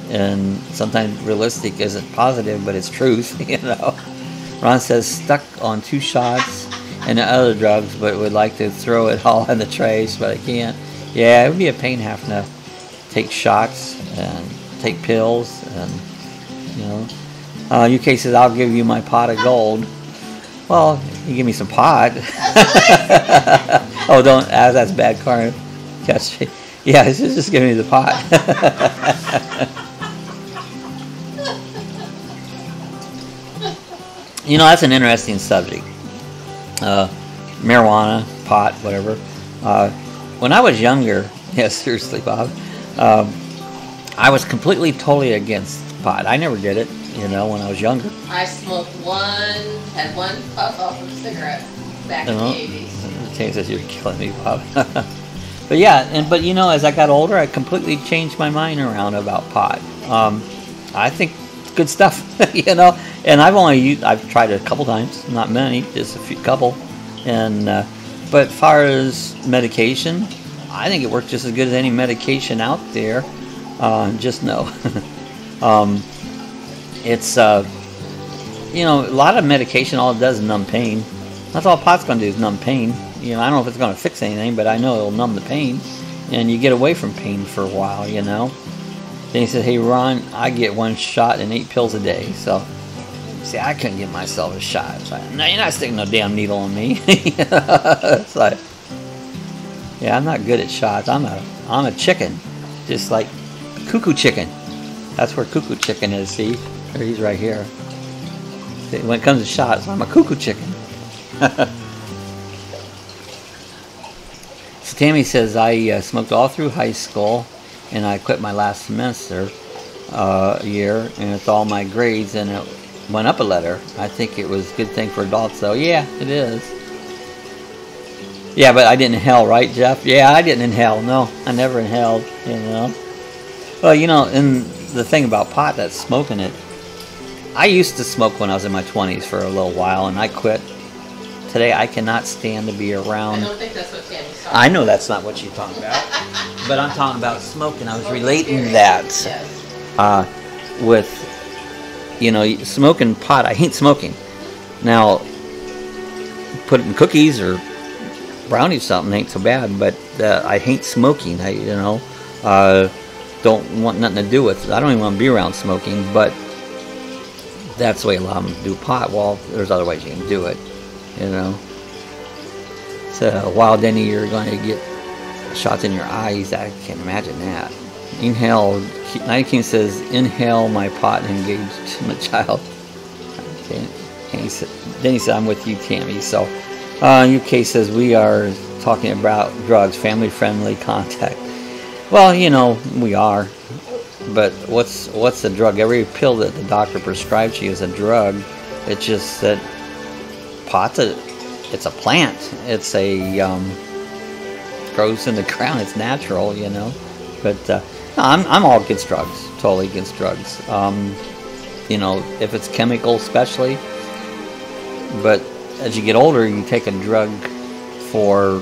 and sometimes realistic isn't positive, but it's truth. You know, Ron says stuck on 2 shots and other drugs, but would like to throw it all in the trash, but I can't. Yeah, it would be a pain having to take shots and take pills, and you know. UK says, I'll give you my pot of gold. Well, you give me some pot. Oh, don't, that's bad karma. Yes, yeah, just give me the pot. You know, that's an interesting subject. Marijuana, pot, whatever. When I was younger, yeah, seriously, Bob, I was totally against pot. I never did it. You know, when I was younger. I smoked had one puff off of a cigarette back in the 80s. James says, you're killing me, Bob. But yeah, but you know, as I got older, I completely changed my mind around about pot. I think it's good stuff, you know. And I've tried it a couple times, not many, just a couple. And but as far as medication, I think it works just as good as any medication out there. Just know. It's, you know, a lot of medication, all it does is numb pain. That's all pot's going to do is numb pain. You know, I don't know if it's going to fix anything, but I know it'll numb the pain. And you get away from pain for a while, you know. Then he said, hey, Ron, I get 1 shot and 8 pills a day. So, see, I couldn't give myself a shot. It's like, no, you're not sticking no damn needle on me. It's like, yeah, I'm not good at shots. I'm a chicken. Just like cuckoo chicken. That's where cuckoo chicken is, see? He's right here. When it comes to shots, I'm a cuckoo chicken. So Tammy says, I smoked all through high school and I quit my last semester year, and it's all my grades, and it went up a letter. I think it was a good thing for adults, though. Yeah, it is. Yeah, but I didn't inhale, right, Jeff? Yeah, I didn't inhale. No, I never inhaled, you know. Well, you know, and the thing about pot, that's smoking it. I used to smoke when I was in my 20s for a little while, and I quit. Today, I cannot stand to be around. I don't think that's what Tammy's talking about. I know that's not what you're talking about. But I'm talking about smoking. I was relating that with, you know, smoking pot. I hate smoking. Now, put it in cookies or brownies or something ain't so bad, but I hate smoking. I, you know, don't want nothing to do with it. I don't even want to be around smoking, but that's the way a lot of them do pot. Well, there's other ways you can do it, you know. So, while Denny, you're going to get shots in your eyes. I can't imagine that. Inhale. 19 says, inhale my pot and engage my child. Okay. Denny said, I'm with you, Tammy. So, UK says, we are talking about drugs, family-friendly contact. Well, you know, we are. But what's the drug? Every pill that the doctor prescribes you is a drug. It's just that pot's it's a plant. It's a grows in the ground. It's natural, you know. But no, I'm all against drugs. Totally against drugs. You know, if it's chemical, especially. But as you get older, you take a drug for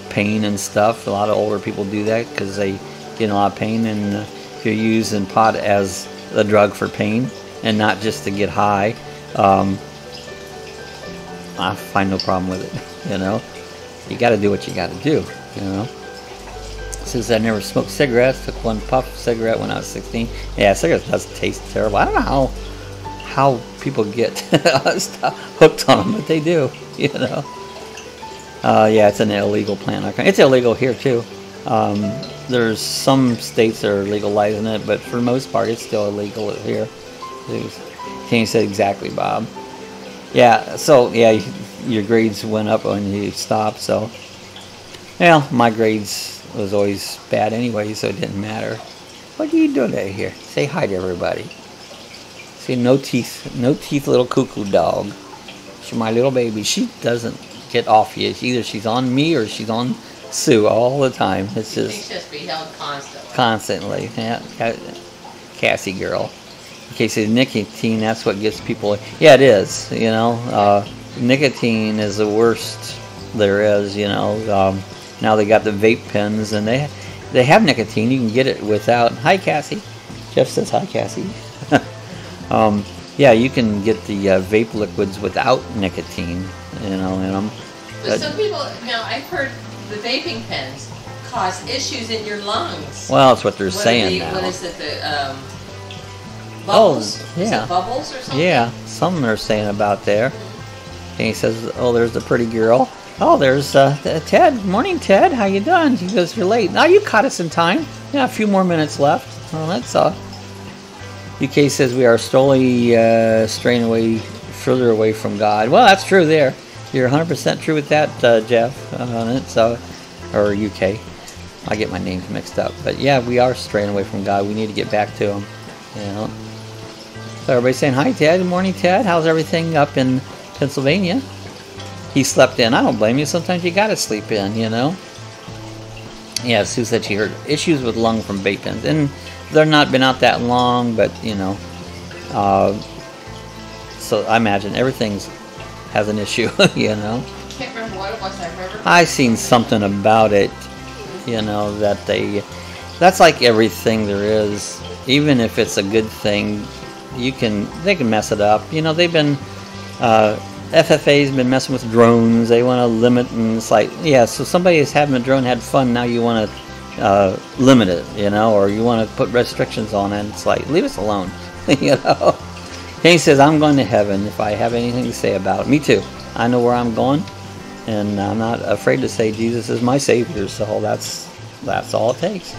pain and stuff. A lot of older people do that because they get in a lot of pain. And if you're using pot as a drug for pain and not just to get high, I find no problem with it. You know, you got to do what you got to do. You know. Since I never smoked cigarettes, took one puff of cigarette when I was 16. Yeah, cigarettes does taste terrible. I don't know how people get hooked on them, but they do. You know. Yeah, it's an illegal plant. It's illegal here too. There's some states that are legalizing it, but for the most part, it's still illegal here. Can't you say exactly, Bob? Yeah. So yeah, your grades went up when you stopped. So, well, my grades was always bad anyway, so it didn't matter. What are you doing out here? Say hi to everybody. See, no teeth, little cuckoo dog. She's my little baby. She doesn't get off you. Either she's on me or she's on Sue all the time. It's just She's just be held constantly. Constantly, yeah. Cassie girl. Okay, so nicotine, that's what gets people. Yeah, it is. You know, nicotine is the worst there is. You know. Now they got the vape pens, and they have nicotine. You can get it without. Hi, Cassie. Jeff says hi, Cassie. Yeah, you can get the vape liquids without nicotine, you know, in them. But some people, you know, I've heard the vaping pens cause issues in your lungs. Well, that's what they're saying now. What is it? The bubbles? Oh, yeah. Is it bubbles or something? Yeah, some are saying about there. And he says, oh, there's the pretty girl. Oh, there's Ted. Morning, Ted. How you doing? He goes, you're late. Now you caught us in time. Yeah, a few more minutes left. Well, that's UK says we are slowly straying away, further away from God. Well, that's true there. You're 100% true with that, Jeff. Or UK. I get my names mixed up. But yeah, we are straying away from God. We need to get back to Him. You know. So everybody's saying, hi, Ted. Good morning, Ted. How's everything up in Pennsylvania? He slept in. I don't blame you. Sometimes you gotta sleep in, you know. Yeah, Sue said she heard issues with lung from vape pens, and they're not been out that long, but you know. So I imagine everything has an issue, you know. I can't remember what it was. I remember. I seen something about it, you know, that that's like everything there is. Even if it's a good thing, they can mess it up. You know, they've been. FFA's been messing with drones. They want to limit, and it's like, yeah, so somebody is having a drone, had fun, now you want to limit it, you know, or you want to put restrictions on it. It's like, leave us alone, you know. And he says, I'm going to heaven if I have anything to say about it. Me too. I know where I'm going, and I'm not afraid to say Jesus is my Savior, so that's all it takes.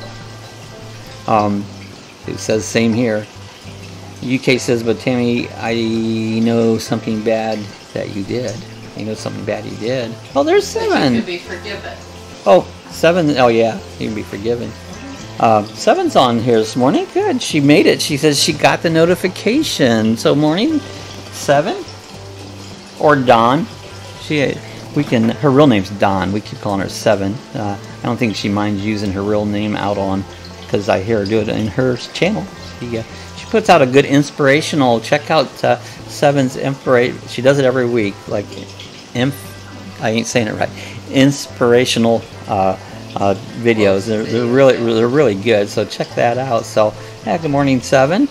It says, same here. UK says, but Tammy, I know something bad that you did. I know something bad you did. Oh, there's 7. You could be forgiven. Oh, 7. Oh, yeah. You can be forgiven. Seven's on here this morning. Good. She made it. She says she got the notification. So morning, 7 or Dawn. Her real name's Dawn. We keep calling her 7. I don't think she minds using her real name out on, because I hear her do it in her channel. She puts out a good inspirational. Check out 7's inspiration. She does it every week. Like, I ain't saying it right. Inspirational videos. They're really good. So check that out. So yeah, good morning, 7.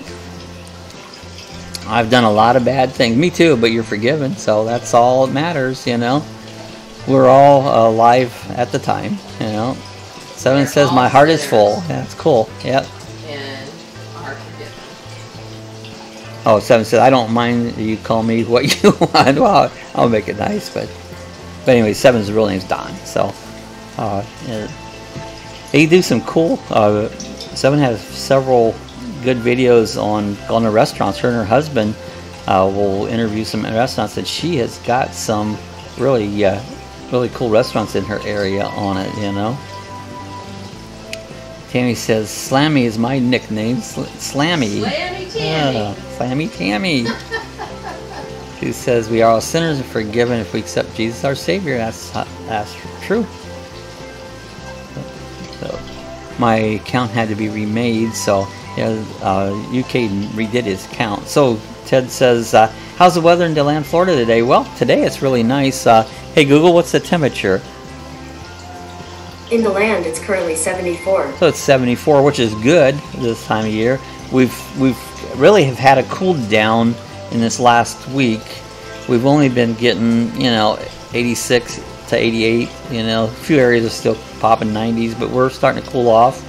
I've done a lot of bad things. Me too, but you're forgiven. So that's all that matters. You know, we're all alive at the time. You know, 7 says my heart is full. That's cool. Yep. And are forgiven. Oh, 7 says I don't mind you call me what you want. Well, I'll make it nice, but anyway, 7's real name's Don. So they do some cool. 7 has several good videos on going to restaurants. Her and her husband will interview some restaurants, and she has got some really cool restaurants in her area on it. You know. Tammy says Slammy is my nickname. Slammy. Slammy Tammy. Slammy Tammy. She says we are all sinners and forgiven if we accept Jesus our Savior. That's true. So my account had to be remade, so UK redid his account. So Ted says, how's the weather in DeLand, Florida today? Well, today it's really nice. Hey Google, what's the temperature? In DeLand, it's currently 74. So it's 74, which is good this time of year. We've really have had a cool down in this last week. We've only been getting, 86 to 88. A few areas are still popping 90s, but we're starting to cool off.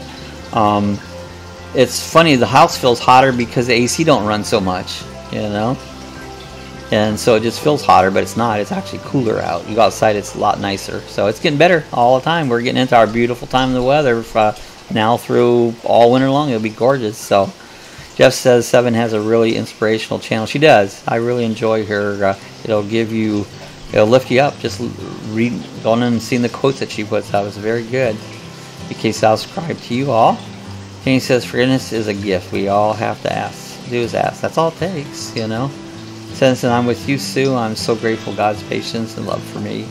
It's funny, the house feels hotter because the AC don't run so much, and so it just feels hotter, but it's not. It's actually cooler out. You go outside, it's a lot nicer. So it's getting better all the time. We're getting into our beautiful time of the weather now through all winter long. It'll be gorgeous. So Jeff says 7 has a really inspirational channel. She does. I really enjoy her. It'll lift you up. Just going in and seeing the quotes that she puts out. It's very good. In case I'll subscribe to you all. Jane says forgiveness is a gift. We all have to do is ask. That's all it takes, Since I'm with you, Sue, I'm so grateful God's patience and love for me,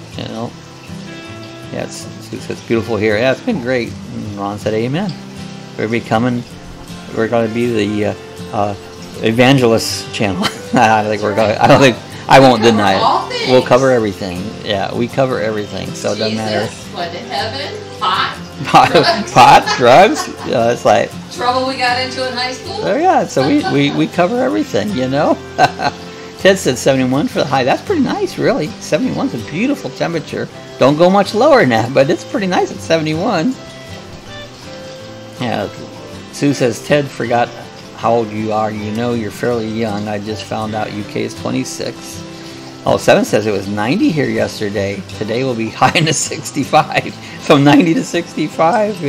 Yeah, Sue says beautiful here. Yeah, it's been great. And Ron said amen. We're going to be the evangelist channel. I won't deny it. We'll cover everything. Yeah, we cover everything, so it doesn't matter. What, to heaven? Pot? Pot, drugs. It's like trouble we got into in high school. Oh yeah, so we cover everything, Ted said 71 for the high. That's pretty nice, really. 71's a beautiful temperature. Don't go much lower than that, but it's pretty nice at 71. Yeah. Sue says Ted forgot how old you are. You're fairly young. I just found out UK is 26. Oh, 7 says it was 90 here yesterday. Today will be high into 65. From 90 to 65,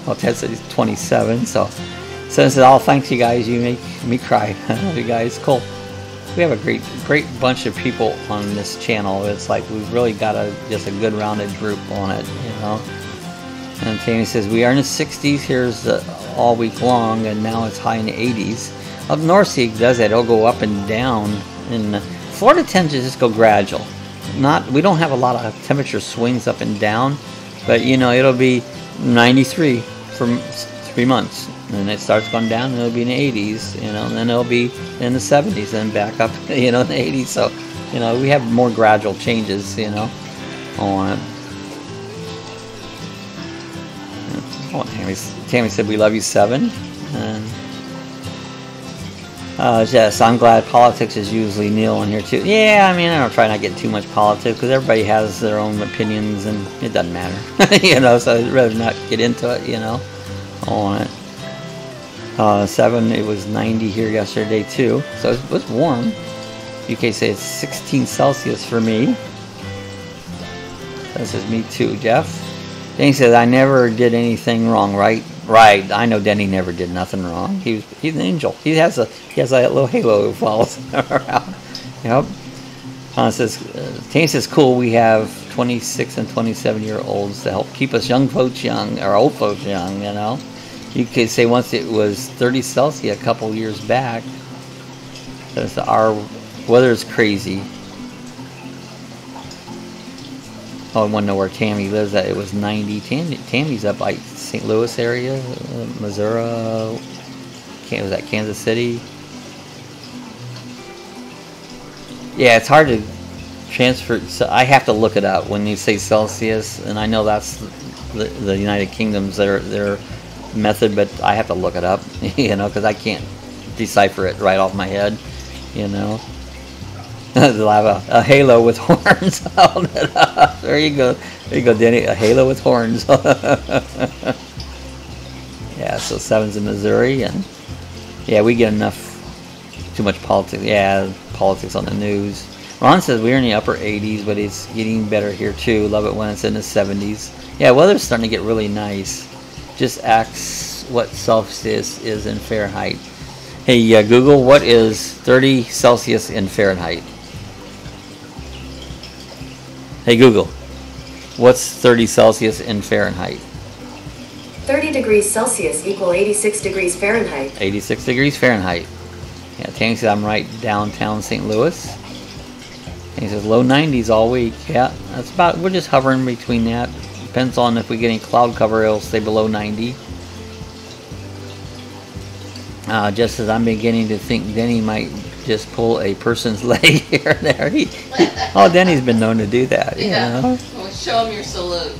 Well, Ted said he's 27, so 7 says, oh, thanks you guys. You make me cry. You guys, cool. We have a great bunch of people on this channel. It's like we've really got just a good rounded group on it, And Tammy says, we are in the 60s. Here's all week long, and now it's high in the 80s. Up north, see, it does that. It'll go up and down. And Florida tends to just go gradual. We don't have a lot of temperature swings up and down, but it'll be 93 for 3 months, and it starts going down, and it'll be in the 80s, and then it'll be in the 70s, and back up, in the 80s. So, we have more gradual changes, on it. Oh, Tammy said we love you, 7. And yes, I'm glad politics is usually nil on here too. Yeah, I don't try not to get too much politics because everybody has their own opinions and it doesn't matter, so I'd rather not get into it, on it. 7, it was 90 here yesterday too, so it was warm. UK say it's 16 Celsius for me. That says me too, Jeff. Danny says I never did anything wrong, right? Right, I know Denny never did nothing wrong. He's an angel. He has a little halo who follows him around. Yep. Says, Tammy says, cool, we have 26 and 27-year-olds to help keep us young folks young, or old folks young, you know. You could say once it was 30 Celsius a couple years back. Our weather is crazy. Oh, I want to know where Tammy lives at. It was 90. Tammy's up like St. Louis area, Missouri. Was that Kansas City? Yeah, it's hard to transfer. So I have to look it up when you say Celsius, and I know that's the United Kingdom's their method, but I have to look it up, you know, because I can't decipher it right off my head, you know. They'll have a halo with horns. There you go. There you go, Denny. A halo with horns. Yeah, so 7's in Missouri, and yeah, we get enough. Too much politics. Yeah, politics on the news. Ron says we're in the upper 80s, but it's getting better here too. Love it when it's in the 70s. Yeah, weather's starting to get really nice. Just ask what Celsius is in Fahrenheit. Hey, Google, what is 30 Celsius in Fahrenheit? Hey, Google, what's 30 Celsius in Fahrenheit? 30 degrees Celsius equal 86 degrees Fahrenheit. 86 degrees Fahrenheit. Yeah, Tammy says I'm right downtown St. Louis. He says low 90s all week. Yeah, that's about. We're just hovering between that. Depends on if we get any cloud cover, it'll stay below 90. Just as I'm beginning to think Denny might just pull a person's leg here and there. Oh, Denny's been known to do that. Yeah. You know? Well, show him your salute.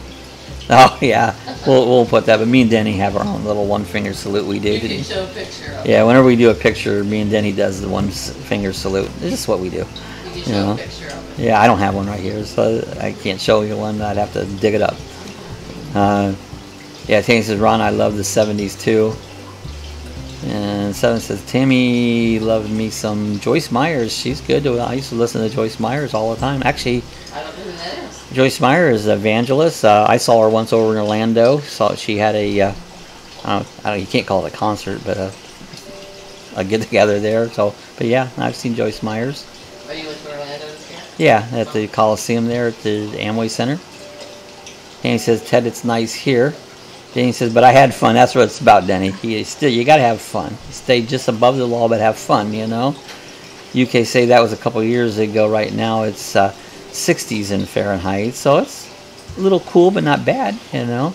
Oh yeah, we'll put that. But me and Denny have our own little one finger salute we do. You can show a picture of it. Yeah, whenever we do a picture, me and Denny does the one finger salute. It's just what we do. You can show a picture of it. Yeah, I don't have one right here, so I can't show you one. I'd have to dig it up. Yeah, Tammy says, Ron, I love the 70s too. And 7 says, Tammy loved me some Joyce Myers. She's good. I used to listen to Joyce Myers all the time. Actually, I don't know who that is. Joyce Myers is an evangelist. I saw her once over in Orlando. She had a, I don't, you can't call it a concert, but a get-together there. But yeah, I've seen Joyce Myers. Are you with Orlando this year? Yeah, at the Coliseum there at the Amway Center. Danny says, Ted, it's nice here. Danny says, but I had fun. That's what it's about, Denny. You got to have fun. Stay just above the law, but have fun, you know. UK say that was a couple years ago. Right now it's 60s in Fahrenheit. So it's a little cool, but not bad, you know.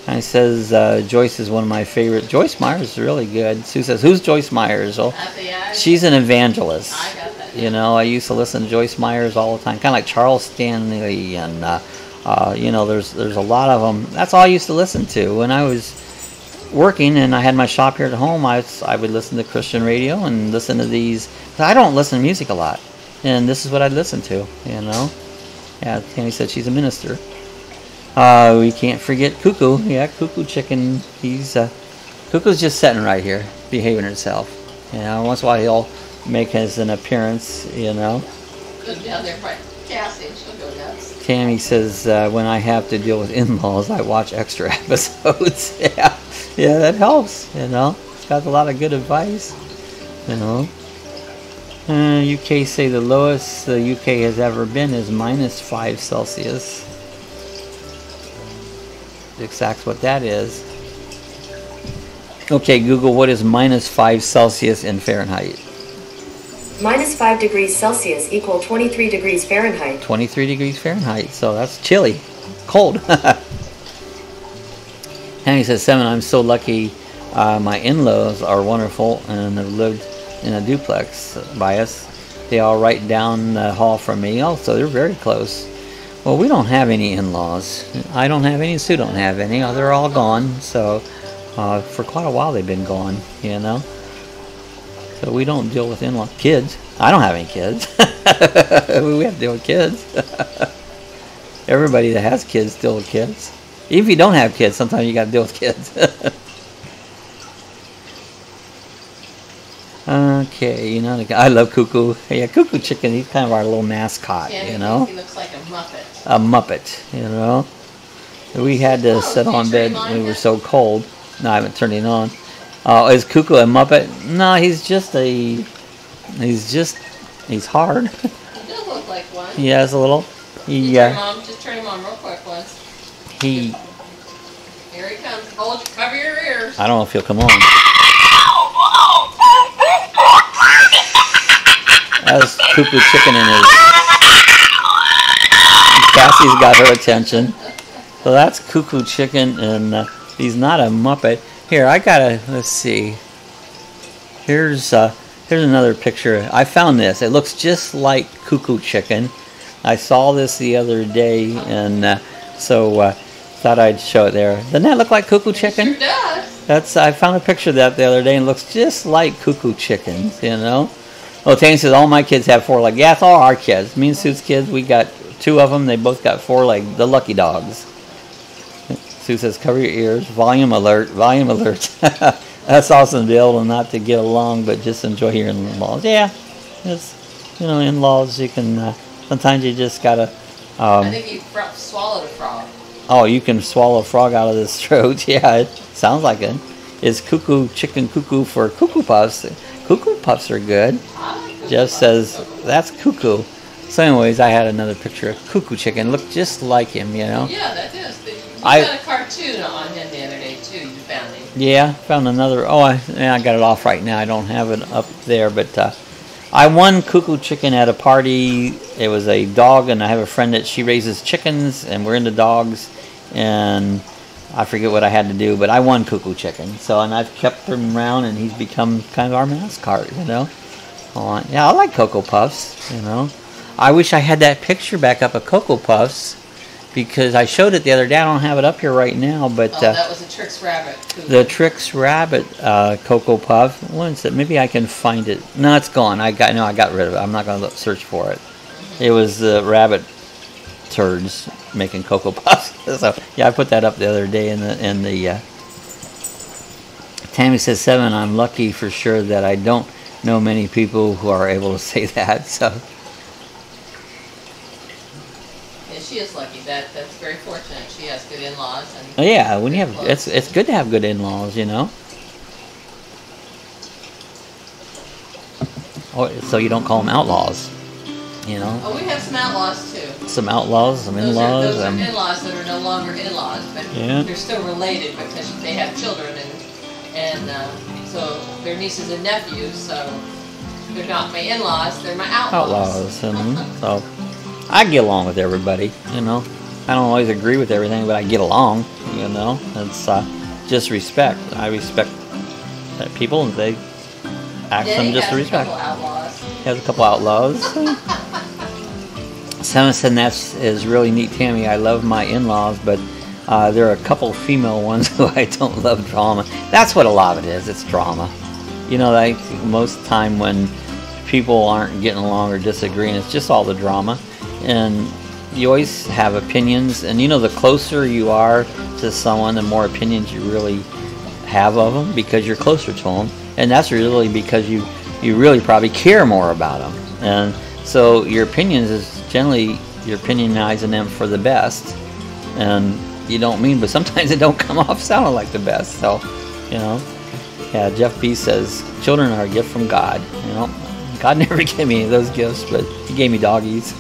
And he says, Joyce is one of my favorite. Joyce Myers is really good. Sue says, who's Joyce Myers? Well, she's an evangelist. I got that. You know, I used to listen to Joyce Myers all the time. Kind of like Charles Stanley and... you know, there's a lot of them. That's all I used to listen to when I was working and I had my shop here at home. I would listen to Christian radio and listen to these. I don't listen to music a lot, and this is what I'd listen to. You know, yeah. Tammy said she's a minister. We can't forget Cuckoo. Yeah, Cuckoo Chicken. Cuckoo's just sitting right here, behaving herself. You know, once in a while he'll make an appearance. You know. Go down there, right? Cassie, she'll go nuts. Tammy says, when I have to deal with in-laws, I watch extra episodes. Yeah, that helps, you know. It's got a lot of good advice, you know. UK say the lowest the UK has ever been is -5 Celsius. Exactly what that is. Okay, Google, what is -5 Celsius in Fahrenheit? -5 degrees Celsius equal 23 degrees Fahrenheit. 23 degrees Fahrenheit, so that's chilly, cold. And he says, 7, I'm so lucky my in-laws are wonderful and have lived in a duplex by us. They all right down the hall from me. Also, they're very close. Well, we don't have any in-laws. I don't have any, Sue don't have any. They're all gone, so for quite a while they've been gone, you know. So we don't deal with in-law kids. I don't have any kids. We have to deal with kids. Everybody that has kids deal with kids. Even if you don't have kids, sometimes you got to deal with kids. Okay, you know, I love Cuckoo. Yeah, Cuckoo Chicken, he's kind of our little mascot, Yeah, you know. He looks like a Muppet. A Muppet, you know. We had to sit on bed when we were so cold. No, I haven't turned it on. Is Cuckoo a Muppet? No, he's hard. He does look like one. He has a little. Just turn him on real quick once. He. Here he comes. Cover your ears. I don't know if he'll come on. That's Cuckoo Chicken in his. Cassie's got her attention. So that's Cuckoo Chicken, and he's not a Muppet. Here, I gotta. Let's see. Here's another picture. I found this. It looks just like Cuckoo Chicken. I saw this the other day, and so thought I'd show it there. Doesn't that look like Cuckoo Chicken? It sure does. I found a picture of that the other day, and it looks just like Cuckoo Chickens, you know? Well, Tanya says, all my kids have 4 legs. Yeah, it's all our kids. Me and Sue's kids, we got 2 of them. They both got 4 legs. The lucky dogs. Sue says, cover your ears. Volume alert. Volume alert. That's awesome to be able not to get along, but just enjoy your in-laws. Yeah, it's, you know, in-laws, you can, sometimes you just gotta... I think you swallowed a frog. Oh, you can swallow a frog out of his throat. Yeah, it sounds like it. It's Cuckoo Chicken Cuckoo for Cuckoo Puffs. Cuckoo Puffs are good. Jeff says, that's Cuckoo. So anyways, I had another picture of Cuckoo Chicken. Looked just like him, you know? Yeah, that is. You got a cartoon on him the other day, too. You found him. Yeah, found another. Oh, I got it off right now. I don't have it up there, but I won Cuckoo Chicken at a party. It was a dog, and I have a friend that she raises chickens, and we're into dogs, and I forget what I had to do, but I won Cuckoo Chicken. So, and I've kept him around, and he's become kind of our mascot, you know? Yeah, I like Cocoa Puffs, you know? I wish I had that picture back up of Cocoa Puffs, because I showed it the other day. I don't have it up here right now, but... that was a Trix Rabbit. The Trix Rabbit Cocoa Puff. What is it? Maybe I can find it. No, it's gone. I got rid of it. I'm not going to search for it. It was the rabbit turds making Cocoa Puffs. So yeah, I put that up the other day in the Tammy says 7. I'm lucky for sure that I don't know many people who are able to say that. So yeah, she is lucky. That's very fortunate. She has good in-laws. And yeah, when you have it's good to have good in-laws, you know. Oh, so you don't call them outlaws, you know. Oh, we have some outlaws too. Some outlaws, some in-laws. Those are in-laws that are no longer in-laws, but yeah. They're still related because they have children, and so they're nieces and nephews. So they're not my in-laws; they're my outlaws. So I get along with everybody, you know. I don't always agree with everything, but I get along, you know. It's just respect. I respect that people, and they act them just to respect. He has a couple outlaws. Someone said that is really neat, Tammy. I love my in-laws, but there are a couple female ones who I don't love drama. That's what a lot of it is. It's drama. You know, like most time when people aren't getting along or disagreeing, it's just all the drama. And you always have opinions, and you know, the closer you are to someone, the more opinions you really have of them because you're closer to them. And that's really because you really probably care more about them. And so your opinions is generally you're opinionizing them for the best. And you don't mean, but sometimes it don't come off sounding like the best. So, you know, yeah, Jeff B says, children are a gift from God. You know, God never gave me any of those gifts, but he gave me doggies.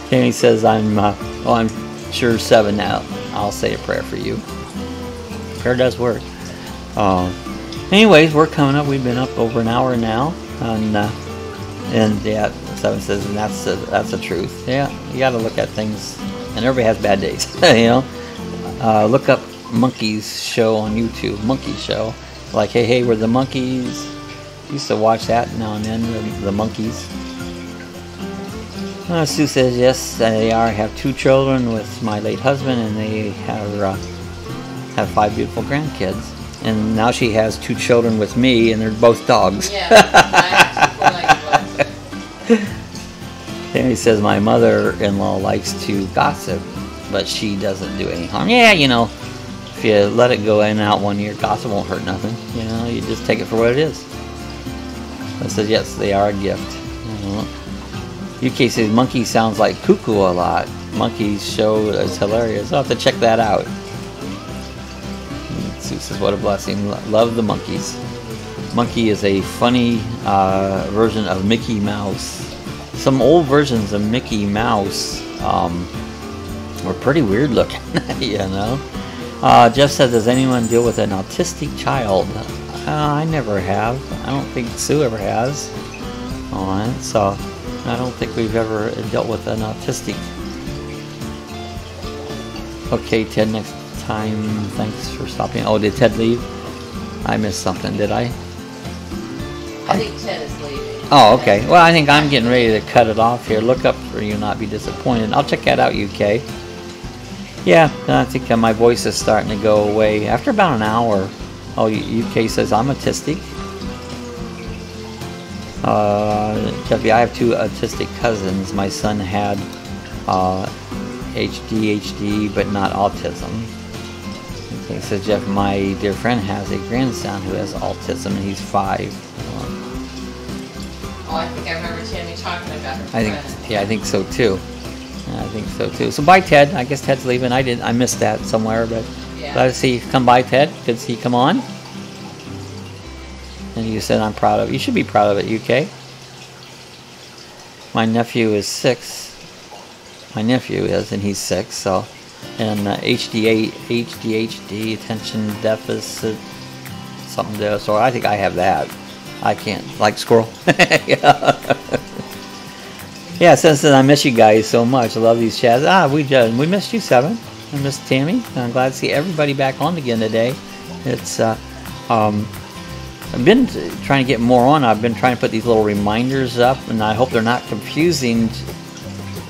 Tammy says, I'm sure 7 now. I'll say a prayer for you. Prayer does work. Anyways, we're coming up. We've been up over an hour now, and yeah, 7 says, and that's the truth. Yeah, you got to look at things, and everybody has bad days. You know, look up Monkeys show on YouTube. Monkey show, like hey, we're the Monkeys. Used to watch that now and then. The Monkeys. Sue says yes, they are. I have 2 children with my late husband, and they have 5 beautiful grandkids. And now she has 2 children with me, and they're both dogs. Yeah, I have 2 Tammy says my mother-in-law likes to gossip, but she doesn't do any harm. Yeah, you know, if you let it go in and out one year, gossip won't hurt nothing. You know, you just take it for what it is. I says yes, they are a gift. You know. UK says monkey sounds like cuckoo a lot. Monkey's show is hilarious. I'll have to check that out. Sue says, what a blessing. Love the Monkeys. Monkey is a funny version of Mickey Mouse. some old versions of Mickey Mouse were pretty weird looking, you know. Jeff said, does anyone deal with an autistic child? I never have. I don't think Sue ever has. So I don't think we've ever dealt with an autistic. Okay, Ted, next time. Thanks for stopping. Oh, did Ted leave? I missed something, did I? I think Ted is leaving. Oh, okay. Well, I think I'm getting ready to cut it off here. Look up for you, not be disappointed. I'll check that out, UK. Yeah, I think my voice is starting to go away after about an hour. Oh, UK says I'm autistic. Jeffy, I have 2 autistic cousins. My son had ADHD, but not autism. Okay, so Jeff, my dear friend has a grandson who has autism, and he's 5. Oh, I think I remember Tammy talking about her friend. I think so too. I think so too. So bye, Ted. I guess Ted's leaving. I missed that somewhere, but glad to see you come by, Ted. Good to see you come on. And you said I'm proud of it. You should be proud of it, UK. My nephew is 6. My nephew is, and he's 6. So, and ADHD, attention deficit, something there. So I think I have that. I can't, like squirrel. Yeah, since I miss you guys so much. I love these chats. We missed you, 7. I missed Tammy. I'm glad to see everybody back on again today. It's I've been trying to get more on. I've been trying to put these little reminders up, and I hope they're not confusing,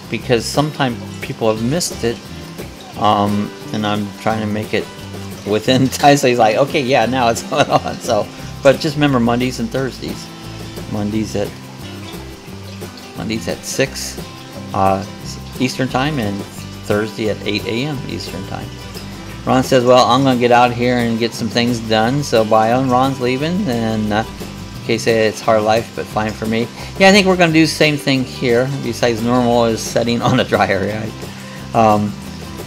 because sometimes people have missed it, and I'm trying to make it within time. So he's like, okay, yeah, now it's going on. So, but just remember Mondays and Thursdays. Mondays at 6 Eastern Time, and Thursday at 8 a.m. Eastern Time. Ron says, well, I'm going to get out here and get some things done. So bye on. Ron's leaving, and okay, say it's hard life, but fine for me. Yeah, I think we're going to do the same thing here. Besides normal is setting on a dryer. Right?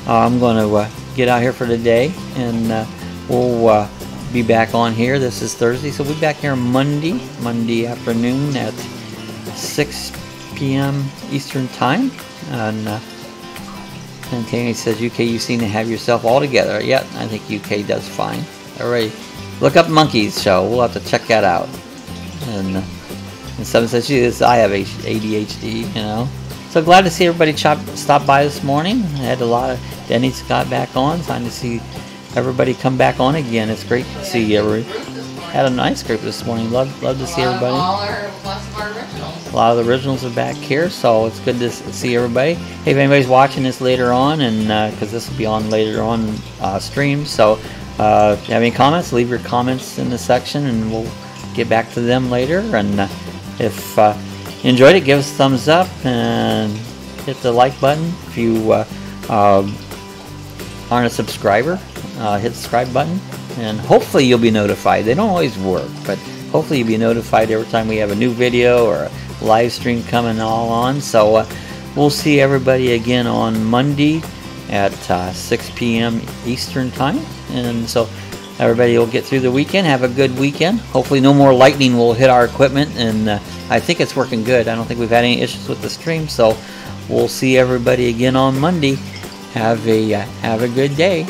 I'm going to get out here for today, and we'll be back on here. This is Thursday, so we'll be back here Monday afternoon at 6 p.m. Eastern Time. And Tammy says, UK, you seem to have yourself all together. Yeah, I think UK does fine. Alright, look up Monkeys Show. We'll have to check that out. And someone says, I have ADHD, you know. So glad to see everybody stop by this morning. I had a lot of Denny's got back on. Time to see everybody come back on again. It's great to see everybody. Had a nice group this morning. Love to see everybody. A lot of the originals are back here, so it's good to see everybody. Hey, if anybody's watching this later on, and because this will be on later on stream, so if you have any comments, leave your comments in the section, and we'll get back to them later. And if you enjoyed it, give us a thumbs up and hit the like button. If you aren't a subscriber, hit the subscribe button, and hopefully you'll be notified. They don't always work, but hopefully you'll be notified every time we have a new video or a live stream coming all on. So we'll see everybody again on Monday at 6 p.m. Eastern Time. And so everybody will get through the weekend. Have a good weekend. Hopefully no more lightning will hit our equipment, and I think it's working good. I don't think we've had any issues with the stream. So we'll see everybody again on Monday. Have a good day.